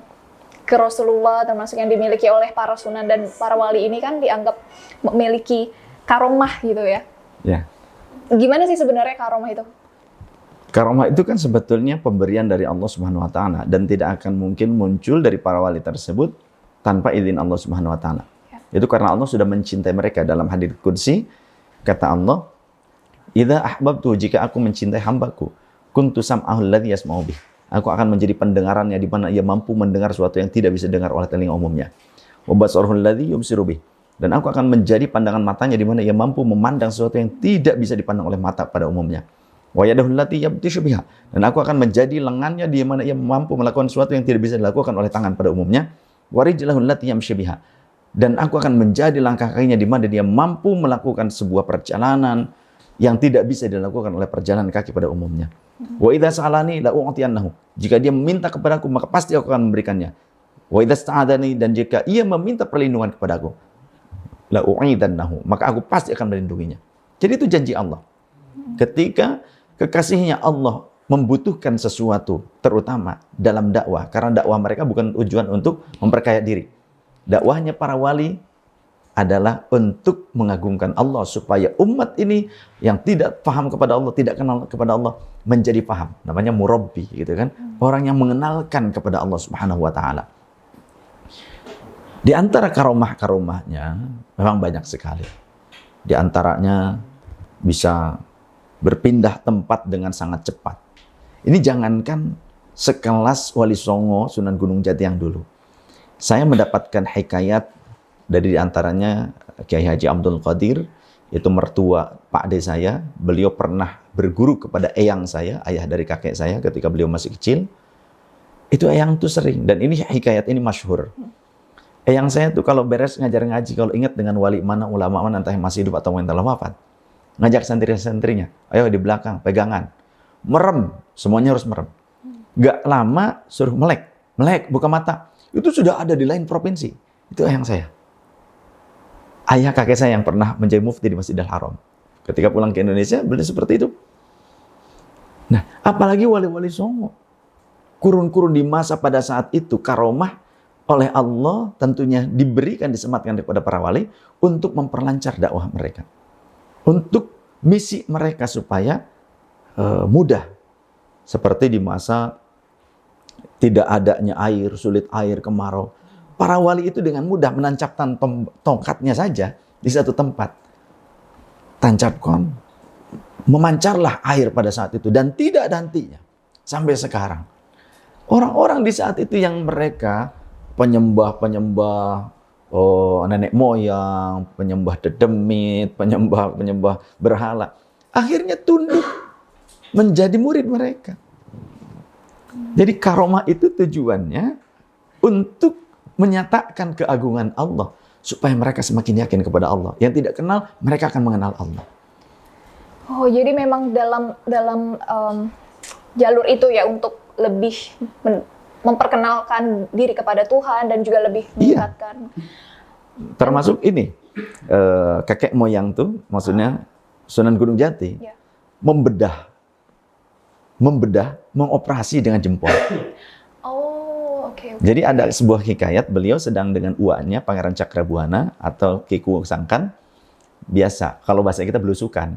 ke Rasulullah termasuk yang dimiliki oleh para sunan dan para wali ini kan dianggap memiliki karomah gitu ya. Ya. Gimana sih sebenarnya karomah itu? Karomah itu kan sebetulnya pemberian dari Allah Subhanahu wa taala dan tidak akan mungkin muncul dari para wali tersebut tanpa izin Allah Subhanahu wa taala. Ya. Itu karena Allah sudah mencintai mereka. Dalam hadits qudsi kata Allah, "Idza ahbabtu, jika aku mencintai hambaku, kuntu sam'ahul ladzi yasma'u bih." Aku akan menjadi pendengarannya di mana ia mampu mendengar sesuatu yang tidak bisa dengar oleh telinga umumnya. Wa basarul ladzi yubsiru bih. Dan aku akan menjadi pandangan matanya di mana ia mampu memandang sesuatu yang tidak bisa dipandang oleh mata pada umumnya. Wa yadahul lati yabtishu biha. Dan aku akan menjadi lengannya di mana ia mampu melakukan sesuatu yang tidak bisa dilakukan oleh tangan pada umumnya. Wa rijlahul lati yamshi biha. Dan aku akan menjadi langkah kakinya di mana dia mampu melakukan sebuah perjalanan yang tidak bisa dilakukan oleh perjalanan kaki pada umumnya. Wa idza sa'alani la u'tiyannahu. Jika dia meminta kepadaku maka pasti aku akan memberikannya. Wa idza sta'adani, dan jika ia meminta perlindungan kepadaku, la u'idannahu, maka aku pasti akan melindunginya. Jadi itu janji Allah. Ketika kekasihnya Allah membutuhkan sesuatu, terutama dalam dakwah, karena dakwah mereka bukan tujuan untuk memperkaya diri. Dakwahnya para wali adalah untuk mengagungkan Allah supaya umat ini yang tidak paham kepada Allah, tidak kenal kepada Allah menjadi paham. Namanya murabbi gitu kan. Orang yang mengenalkan kepada Allah Subhanahu wa taala. Di antara karomah-karomahnya memang banyak sekali. Di antaranya bisa berpindah tempat dengan sangat cepat. Ini jangankan sekelas Wali Songo Sunan Gunung Jati yang dulu. Saya mendapatkan hikayat dari antaranya Kiai Haji Abdul Qadir, itu mertua Pak De saya. Beliau pernah berguru kepada eyang saya, ayah dari kakek saya ketika beliau masih kecil. Itu eyang tuh sering, dan ini hikayat ini masyhur. Eyang saya tuh kalau beres ngajar ngaji, kalau ingat dengan wali mana, ulama mana, entah yang masih hidup atau yang telah wafat, ngajak santri-santrinya, ayo di belakang, pegangan. Merem, semuanya harus merem. Gak lama suruh melek, buka mata. Itu sudah ada di lain provinsi. Itu eyang saya. Ayah kakek saya yang pernah menjadi mufti di Masjidil Haram. Ketika pulang ke Indonesia, beliau seperti itu. Nah, apalagi wali-wali Songo. Kurun-kurun di masa pada saat itu, karomah oleh Allah tentunya diberikan, disematkan kepada para wali untuk memperlancar dakwah mereka. Untuk misi mereka supaya mudah. Seperti di masa tidak adanya air, sulit air, kemarau. Para wali itu dengan mudah menancapkan tongkatnya saja di satu tempat. Tancapkan, memancarlah air pada saat itu. Dan tidak ada hentinya. Sampai sekarang. Orang-orang di saat itu yang mereka penyembah nenek moyang, penyembah dedemit, penyembah berhala, akhirnya tunduk menjadi murid mereka. Jadi karomah itu tujuannya untuk menyatakan keagungan Allah supaya mereka semakin yakin kepada Allah. Yang tidak kenal, mereka akan mengenal Allah. Oh, jadi memang dalam jalur itu ya untuk lebih memperkenalkan diri kepada Tuhan dan juga lebih meningkatkan. Termasuk ini, kakek moyang tuh, maksudnya Sunan Gunung Jati, Ya. membedah, mengoperasi dengan jempol. Oh, oke. Jadi ada sebuah hikayat, beliau sedang dengan uaknya Pangeran Cakrabuana atau Ki Kuwo Sangkan, biasa, kalau bahasa kita belusukan,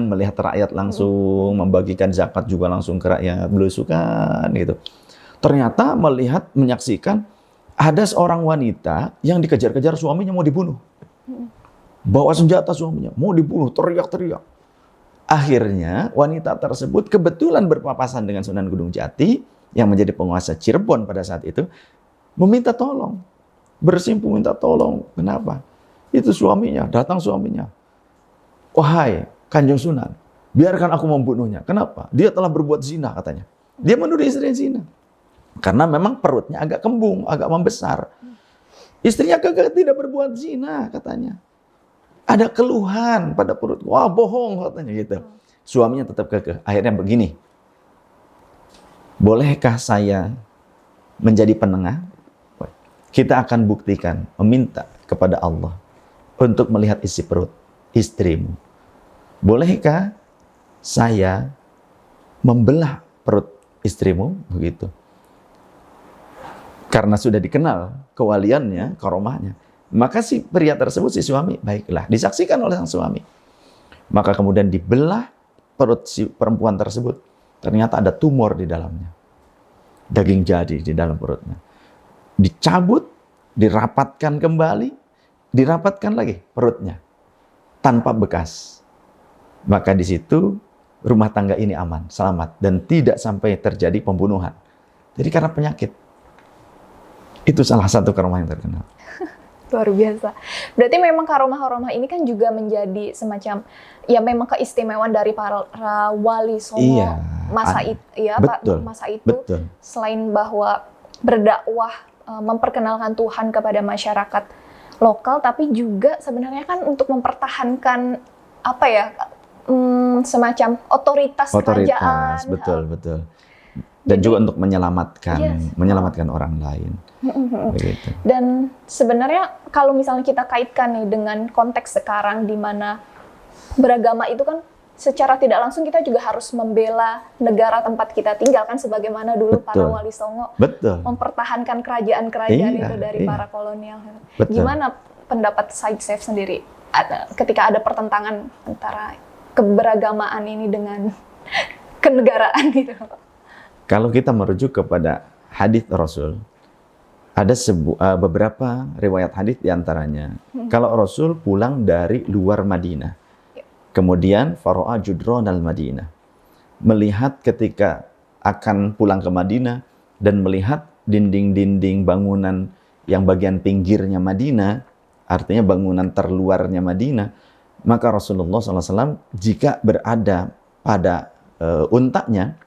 melihat rakyat langsung, membagikan zakat juga langsung ke rakyat, belusukan gitu. Ternyata menyaksikan ada seorang wanita yang dikejar-kejar suaminya mau dibunuh. Bawa senjata suaminya, mau dibunuh, teriak-teriak. Akhirnya wanita tersebut kebetulan berpapasan dengan Sunan Gunung Jati yang menjadi penguasa Cirebon pada saat itu, meminta tolong. Bersimpuh minta tolong. Kenapa? Itu suaminya, datang suaminya. Wahai Kanjeng Sunan, biarkan aku membunuhnya. Kenapa? Dia telah berbuat zina katanya. Dia menuduh istrinya zina. Karena memang perutnya agak kembung, agak membesar. Istrinya tidak berbuat zina katanya. Ada keluhan pada perut. Wah, bohong katanya gitu. Suaminya tetap kekeh. Akhirnya begini. Bolehkah saya menjadi penengah? Kita akan buktikan, meminta kepada Allah untuk melihat isi perut istrimu. Bolehkah saya membelah perut istrimu? Begitu. Karena sudah dikenal kewaliannya, karomahnya. Maka si pria tersebut, si suami, baiklah, disaksikan oleh sang suami. Maka kemudian dibelah perut si perempuan tersebut. Ternyata ada tumor di dalamnya. Daging jadi di dalam perutnya. Dicabut, dirapatkan kembali, dirapatkan lagi perutnya. Tanpa bekas. Maka di situ rumah tangga ini aman, selamat. Dan tidak sampai terjadi pembunuhan. Jadi karena penyakit. Itu salah satu karomah yang terkenal. Luar biasa. Berarti memang karomah-karomah ini kan juga menjadi semacam, ya memang keistimewaan dari para wali songo masa itu. Betul. Selain bahwa berdakwah, memperkenalkan Tuhan kepada masyarakat lokal, tapi juga sebenarnya kan untuk mempertahankan semacam otoritas kerajaan. Betul. Dan juga untuk menyelamatkan orang lain. Begitu. Dan sebenarnya kalau misalnya kita kaitkan nih dengan konteks sekarang di mana beragama itu kan secara tidak langsung kita juga harus membela negara tempat kita tinggal kan, sebagaimana dulu para wali songo mempertahankan kerajaan-kerajaan itu dari para kolonial. Gimana pendapat Said Seif sendiri ketika ada pertentangan antara keberagamaan ini dengan kenegaraan gitu? Kalau kita merujuk kepada hadis Rasul, ada beberapa riwayat hadis diantaranya. Kalau Rasul pulang dari luar Madinah, kemudian Faro'a Judron al-Madinah, melihat ketika akan pulang ke Madinah dan melihat dinding-dinding bangunan yang bagian pinggirnya Madinah, artinya bangunan terluarnya Madinah, maka Rasulullah SAW jika berada pada untanya,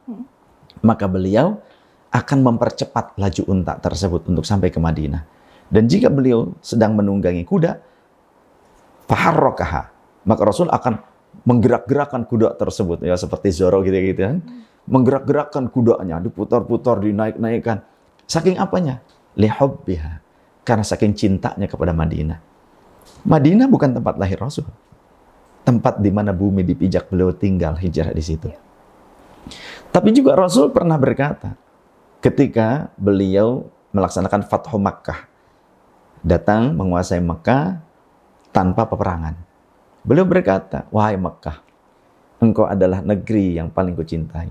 maka beliau akan mempercepat laju unta tersebut untuk sampai ke Madinah. Dan jika beliau sedang menunggangi kuda, faharrakaha, maka Rasul akan menggerak-gerakkan kuda tersebut, ya seperti Zoro gitu-gitu kan. Menggerak-gerakkan kudanya, diputar-putar, dinaik-naikkan. Saking apanya? Lihubbiha. Karena saking cintanya kepada Madinah. Madinah bukan tempat lahir Rasul. Tempat di mana bumi dipijak beliau tinggal, hijrah di situ. Tapi juga Rasul pernah berkata, ketika beliau melaksanakan Fathu Makkah, datang menguasai Makkah tanpa peperangan. Beliau berkata, wahai Makkah, engkau adalah negeri yang paling kucintai.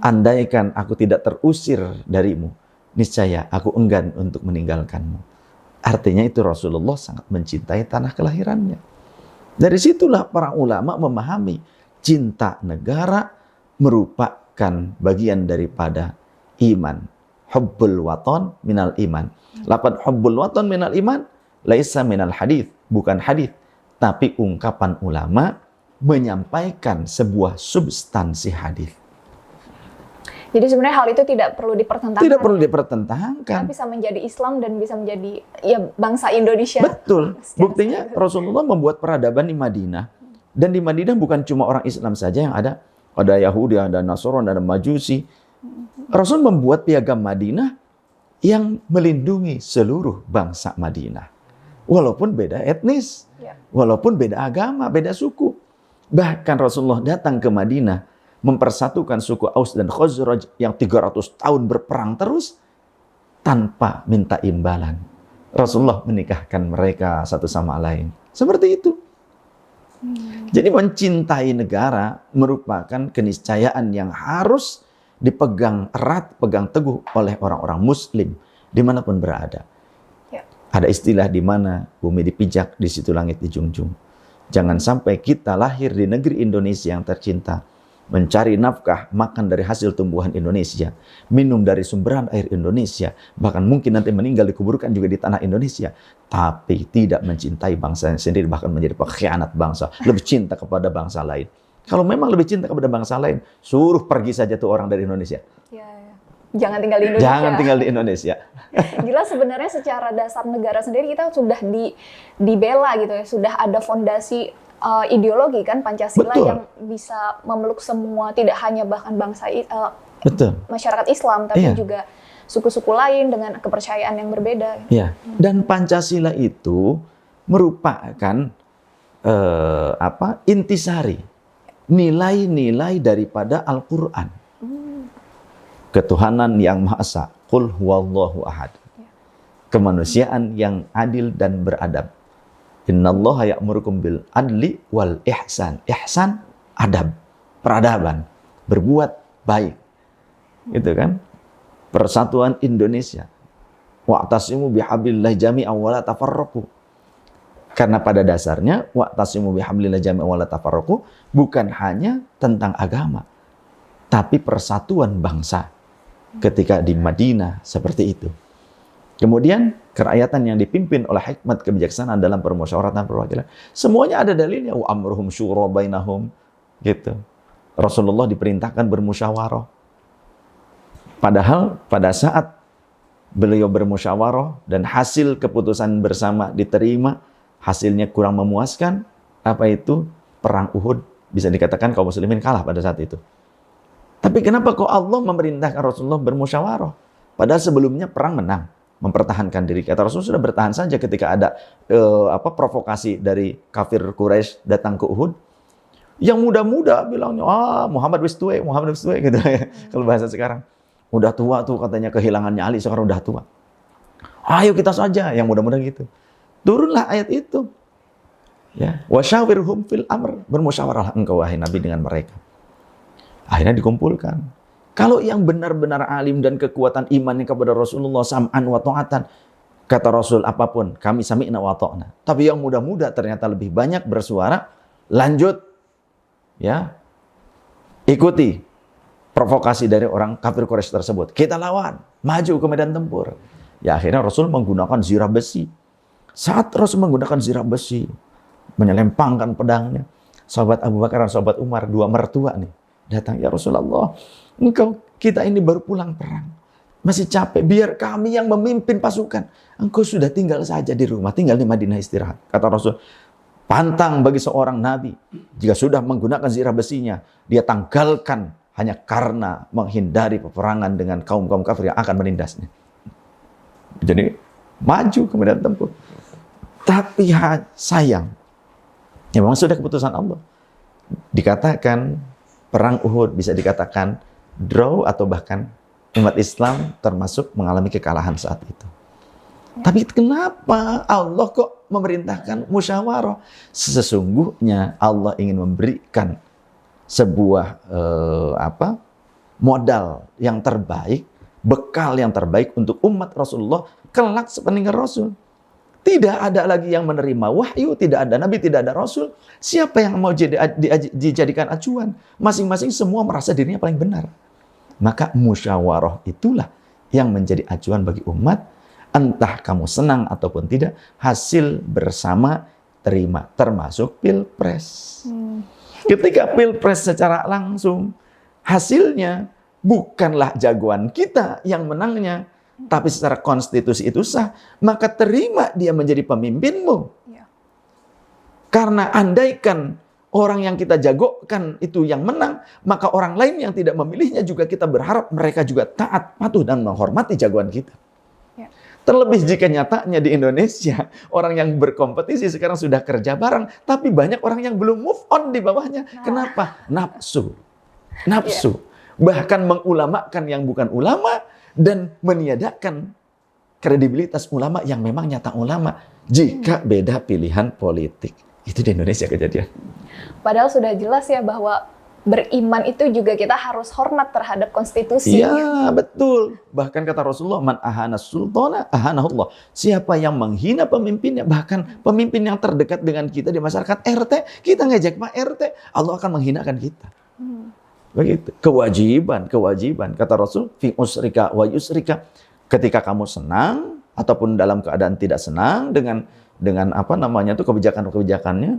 Andaikan aku tidak terusir darimu, niscaya aku enggan untuk meninggalkanmu. Artinya itu Rasulullah sangat mencintai tanah kelahirannya. Dari situlah para ulama memahami cinta negara merupakan bagian daripada iman. Hubbul waton minal iman. Lafaz hubbul waton minal iman laisa minal hadith, bukan hadith, tapi ungkapan ulama menyampaikan sebuah substansi hadith. Jadi sebenarnya hal itu tidak perlu dipertentangkan. Tidak perlu dipertentangkan. Kan bisa menjadi Islam dan bisa menjadi ya bangsa Indonesia. Betul. Buktinya Rasulullah membuat peradaban di Madinah. Dan di Madinah bukan cuma orang Islam saja yang ada. Ada Yahudi, ada Nasrani, ada Majusi. Rasul membuat piagam Madinah yang melindungi seluruh bangsa Madinah. walaupun beda etnis, walaupun beda agama, beda suku. Bahkan Rasulullah datang ke Madinah mempersatukan suku Aus dan Khazraj yang 300 tahun berperang terus tanpa minta imbalan. Rasulullah menikahkan mereka satu sama lain. Seperti itu. Jadi mencintai negara merupakan keniscayaan yang harus dipegang erat, pegang teguh oleh orang-orang muslim dimanapun berada. Ada istilah di mana bumi dipijak, di situ langit dijunjung. Jangan sampai kita lahir di negeri Indonesia yang tercinta, mencari nafkah, makan dari hasil tumbuhan Indonesia, minum dari sumberan air Indonesia, bahkan mungkin nanti meninggal dikuburkan juga di tanah Indonesia, tapi tidak mencintai bangsa sendiri, bahkan menjadi pengkhianat bangsa, lebih cinta kepada bangsa lain. Kalau memang lebih cinta kepada bangsa lain, suruh pergi saja tuh orang dari Indonesia. Jangan tinggal di Indonesia. Jangan tinggal di Indonesia. Jelas sebenarnya secara dasar negara sendiri kita sudah dibela gitu ya, sudah ada fondasi ideologi kan Pancasila. Betul. Yang bisa memeluk semua, tidak hanya bahkan bangsa masyarakat Islam, tapi juga suku-suku lain dengan kepercayaan yang berbeda. Iya. Dan Pancasila itu merupakan intisari, nilai-nilai daripada Al-Quran. Ketuhanan yang Maha Esa, Qul huwallahu ahad. Kemanusiaan yang adil dan beradab. Innallaha ya'murukum bil adli wal ihsan. Ihsan, adab, peradaban, berbuat baik. Gitu kan? Persatuan Indonesia. Wa'tasimu bihablillahi jami'an wa la tafarraqu. Karena pada dasarnya wa'tasimu bihablillahi jami'an wa la tafarraqu bukan hanya tentang agama, tapi persatuan bangsa. Ketika di Madinah seperti itu. Kemudian kerakyatan yang dipimpin oleh hikmat kebijaksanaan dalam permusyawaratan perwakilan, semuanya ada dalilnya. Wa amruhum syura bainahum, gitu. Rasulullah diperintahkan bermusyawarah. Padahal pada saat beliau bermusyawarah dan hasil keputusan bersama diterima, hasilnya kurang memuaskan, apa itu? Perang Uhud, bisa dikatakan kaum muslimin kalah pada saat itu. Tapi kenapa kok Allah memerintahkan Rasulullah bermusyawarah? Padahal sebelumnya perang menang, mempertahankan diri. Kata Rasul sudah bertahan saja ketika ada provokasi dari kafir Quraisy datang ke Uhud. Yang muda-muda bilangnya, Muhammad wis tuwe gitu ya. Kalau bahasa sekarang. Udah tua tuh katanya, kehilangannya Ali sekarang udah tua. Ayo kita saja, yang muda-muda gitu. Turunlah ayat itu. Ya, wasyawirhum fil amr, bermusyawarahlah engkau wahai Nabi dengan mereka. Akhirnya dikumpulkan. Kalau yang benar-benar alim dan kekuatan imannya kepada Rasulullah sam'an wa ta'atan, kata Rasul apapun, kami sami'na wa ta'na. Tapi yang muda-muda ternyata lebih banyak bersuara, lanjut, ya, ikuti provokasi dari orang kafir Quraisy tersebut. Kita lawan, maju ke medan tempur. Ya akhirnya Rasul menggunakan zirah besi. Saat Rasul menggunakan zirah besi, menyelempangkan pedangnya, sahabat Abu Bakar dan sahabat Umar, dua mertua nih, datang, ya Rasulullah, kita ini baru pulang perang. Masih capek, biar kami yang memimpin pasukan. Engkau sudah tinggal saja di rumah, tinggal di Madinah istirahat. Kata Rasul, pantang bagi seorang Nabi, jika sudah menggunakan zirah besinya, dia tanggalkan hanya karena menghindari peperangan dengan kaum-kaum kafir yang akan menindasnya. Jadi, maju ke medan tempur. Tapi sayang, ya memang sudah keputusan Allah. Dikatakan, Perang Uhud bisa dikatakan draw atau bahkan umat Islam termasuk mengalami kekalahan saat itu. Tapi kenapa Allah kok memerintahkan musyawarah? Sesungguhnya Allah ingin memberikan sebuah modal yang terbaik, bekal yang terbaik untuk umat Rasulullah kelak sepeninggal Rasul. Tidak ada lagi yang menerima wahyu, tidak ada nabi, tidak ada rasul. Siapa yang mau dijadikan acuan? Masing-masing semua merasa dirinya paling benar. Maka musyawarah itulah yang menjadi acuan bagi umat. Entah kamu senang ataupun tidak, hasil bersama terima, termasuk pilpres. Ketika pilpres secara langsung, hasilnya bukanlah jagoan kita yang menangnya, tapi secara konstitusi itu sah, maka terima dia menjadi pemimpinmu. Ya. Karena andaikan orang yang kita jagokan itu yang menang, maka orang lain yang tidak memilihnya juga kita berharap mereka juga taat, patuh, dan menghormati jagoan kita. Ya. Terlebih jika nyatanya di Indonesia, orang yang berkompetisi sekarang sudah kerja bareng, tapi banyak orang yang belum move on di bawahnya. Kenapa? Nafsu. Nafsu. Bahkan mengulamakan yang bukan ulama, dan meniadakan kredibilitas ulama yang memang nyata ulama, jika beda pilihan politik. Itu di Indonesia kejadian. Padahal sudah jelas ya bahwa beriman itu juga kita harus hormat terhadap konstitusi. Iya, betul. Bahkan kata Rasulullah, man ahana sultana ahanahullah. Siapa yang menghina pemimpinnya, bahkan pemimpin yang terdekat dengan kita di masyarakat RT, kita ngejek Pak RT, Allah akan menghinakan kita. Begitu. Kewajiban. Kata Rasul, fi usrika wa yusrika. Ketika kamu senang ataupun dalam keadaan tidak senang dengan kebijakannya,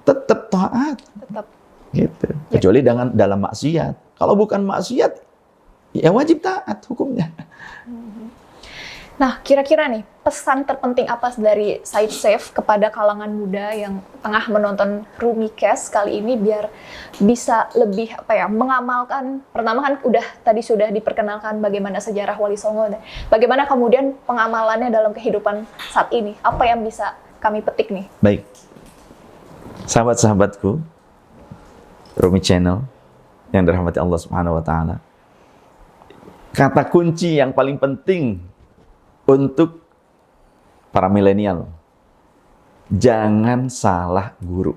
tetap taat. Tetap. Gitu. Kecuali dalam maksiat. Kalau bukan maksiat, ya wajib taat hukumnya. Nah, kira-kira nih, pesan terpenting apa dari Said Seif kepada kalangan muda yang tengah menonton Rumikes kali ini biar bisa lebih mengamalkan, pertama kan tadi sudah diperkenalkan bagaimana sejarah Wali Songo, bagaimana kemudian pengamalannya dalam kehidupan saat ini, apa yang bisa kami petik nih? Baik, sahabat-sahabatku, Rumi Channel yang dirahmati Allah Subhanahu wa taala. Kata kunci yang paling penting untuk para milenial, jangan salah guru.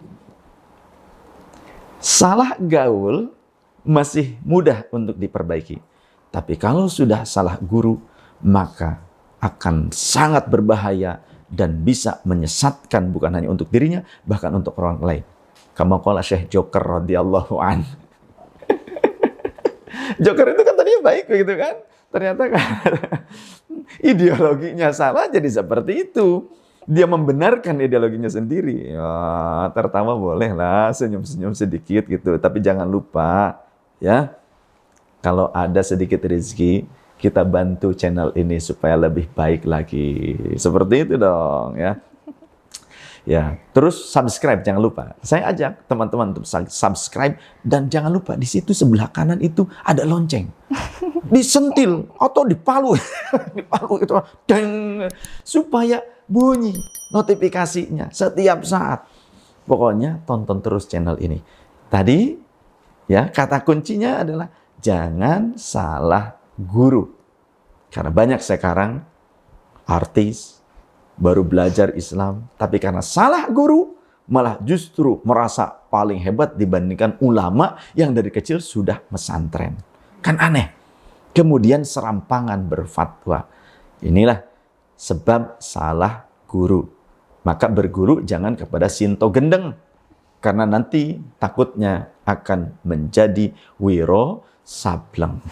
Salah gaul masih mudah untuk diperbaiki. Tapi kalau sudah salah guru, maka akan sangat berbahaya dan bisa menyesatkan bukan hanya untuk dirinya, bahkan untuk orang lain. Kama qala Syekh Joker radhiyallahu an. Joker itu kan tadinya baik begitu kan? Ternyata kan ideologinya salah jadi seperti itu. Dia membenarkan ideologinya sendiri. Ya, tertawa boleh lah, senyum-senyum sedikit gitu. Tapi jangan lupa ya, kalau ada sedikit rezeki, kita bantu channel ini supaya lebih baik lagi. Seperti itu dong ya. Ya, terus subscribe jangan lupa. Saya ajak teman-teman untuk subscribe dan jangan lupa di situ sebelah kanan itu ada lonceng. Disentil atau dipalu. Dipalu itu deng, supaya bunyi notifikasinya setiap saat. Pokoknya tonton terus channel ini. Tadi ya, kata kuncinya adalah jangan salah guru. Karena banyak sekarang artis baru belajar Islam, tapi karena salah guru, malah justru merasa paling hebat dibandingkan ulama yang dari kecil sudah pesantren. Kan aneh. Kemudian serampangan berfatwa. Inilah sebab salah guru. Maka berguru jangan kepada Sinto Gendeng. Karena nanti takutnya akan menjadi Wiro Sableng.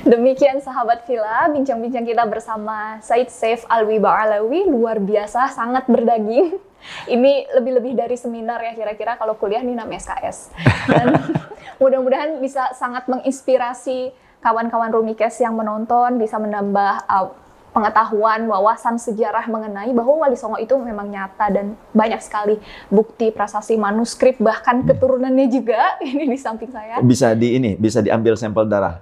Demikian sahabat Villa, bincang-bincang kita bersama Said Seif Alwi Ba'alawi, luar biasa, sangat berdaging. Ini lebih-lebih dari seminar ya kira-kira, kalau kuliah ini namanya SKS. Dan mudah-mudahan bisa sangat menginspirasi kawan-kawan Rumikes yang menonton, bisa menambah pengetahuan, wawasan sejarah mengenai bahwa Wali Songo itu memang nyata dan banyak sekali bukti, prasasti, manuskrip, bahkan keturunannya juga. Ini di samping saya. Bisa diambil sampel darah.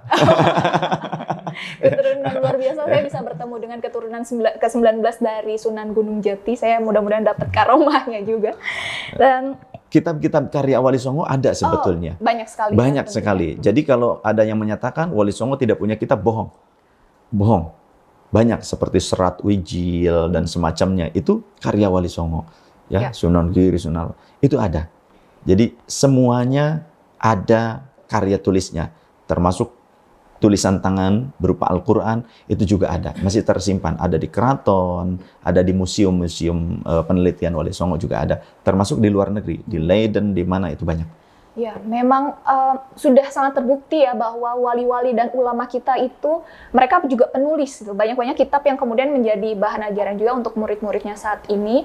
Keturunan luar biasa, saya bisa bertemu dengan keturunan ke-19 dari Sunan Gunung Jati. Saya mudah-mudahan dapat karomahnya juga. Dan kitab-kitab karya Wali Songo ada sebetulnya. Banyak sekali. Banyak sekali. Jadi kalau ada yang menyatakan Wali Songo tidak punya kitab, bohong. Bohong. Banyak seperti Serat Wijil dan semacamnya, itu karya Wali Songo. Ya, Sunan Giri, Sunan, itu ada. Jadi semuanya ada karya tulisnya, termasuk tulisan tangan berupa Al-Quran, itu juga ada. Masih tersimpan, ada di keraton, ada di museum-museum penelitian Wali Songo juga ada. Termasuk di luar negeri, di Leiden, di mana itu banyak. Ya, memang sudah sangat terbukti ya bahwa wali-wali dan ulama kita itu mereka juga penulis. Banyak-banyak kitab yang kemudian menjadi bahan ajaran juga untuk murid-muridnya saat ini,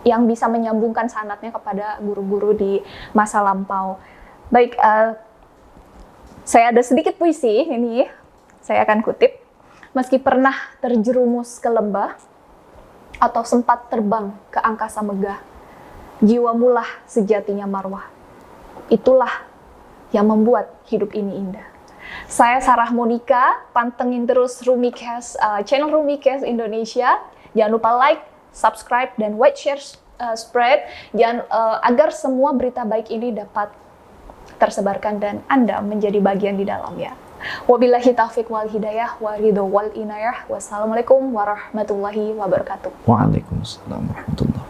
yang bisa menyambungkan sanadnya kepada guru-guru di masa lampau. Baik, saya ada sedikit puisi ini, saya akan kutip. Meski pernah terjerumus ke lembah atau sempat terbang ke angkasa megah, jiwamulah sejatinya marwah. Itulah yang membuat hidup ini indah. Saya Sarah Monica, pantengin terus Rumicast, channel Rumicast Indonesia. Jangan lupa like, subscribe, dan share, spread, agar semua berita baik ini dapat tersebarkan dan Anda menjadi bagian di dalamnya. Wabillahi taufiq wal hidayah wa ridho wal inayah. Wassalamualaikum warahmatullahi wabarakatuh. Waalaikumsalam warahmatullahi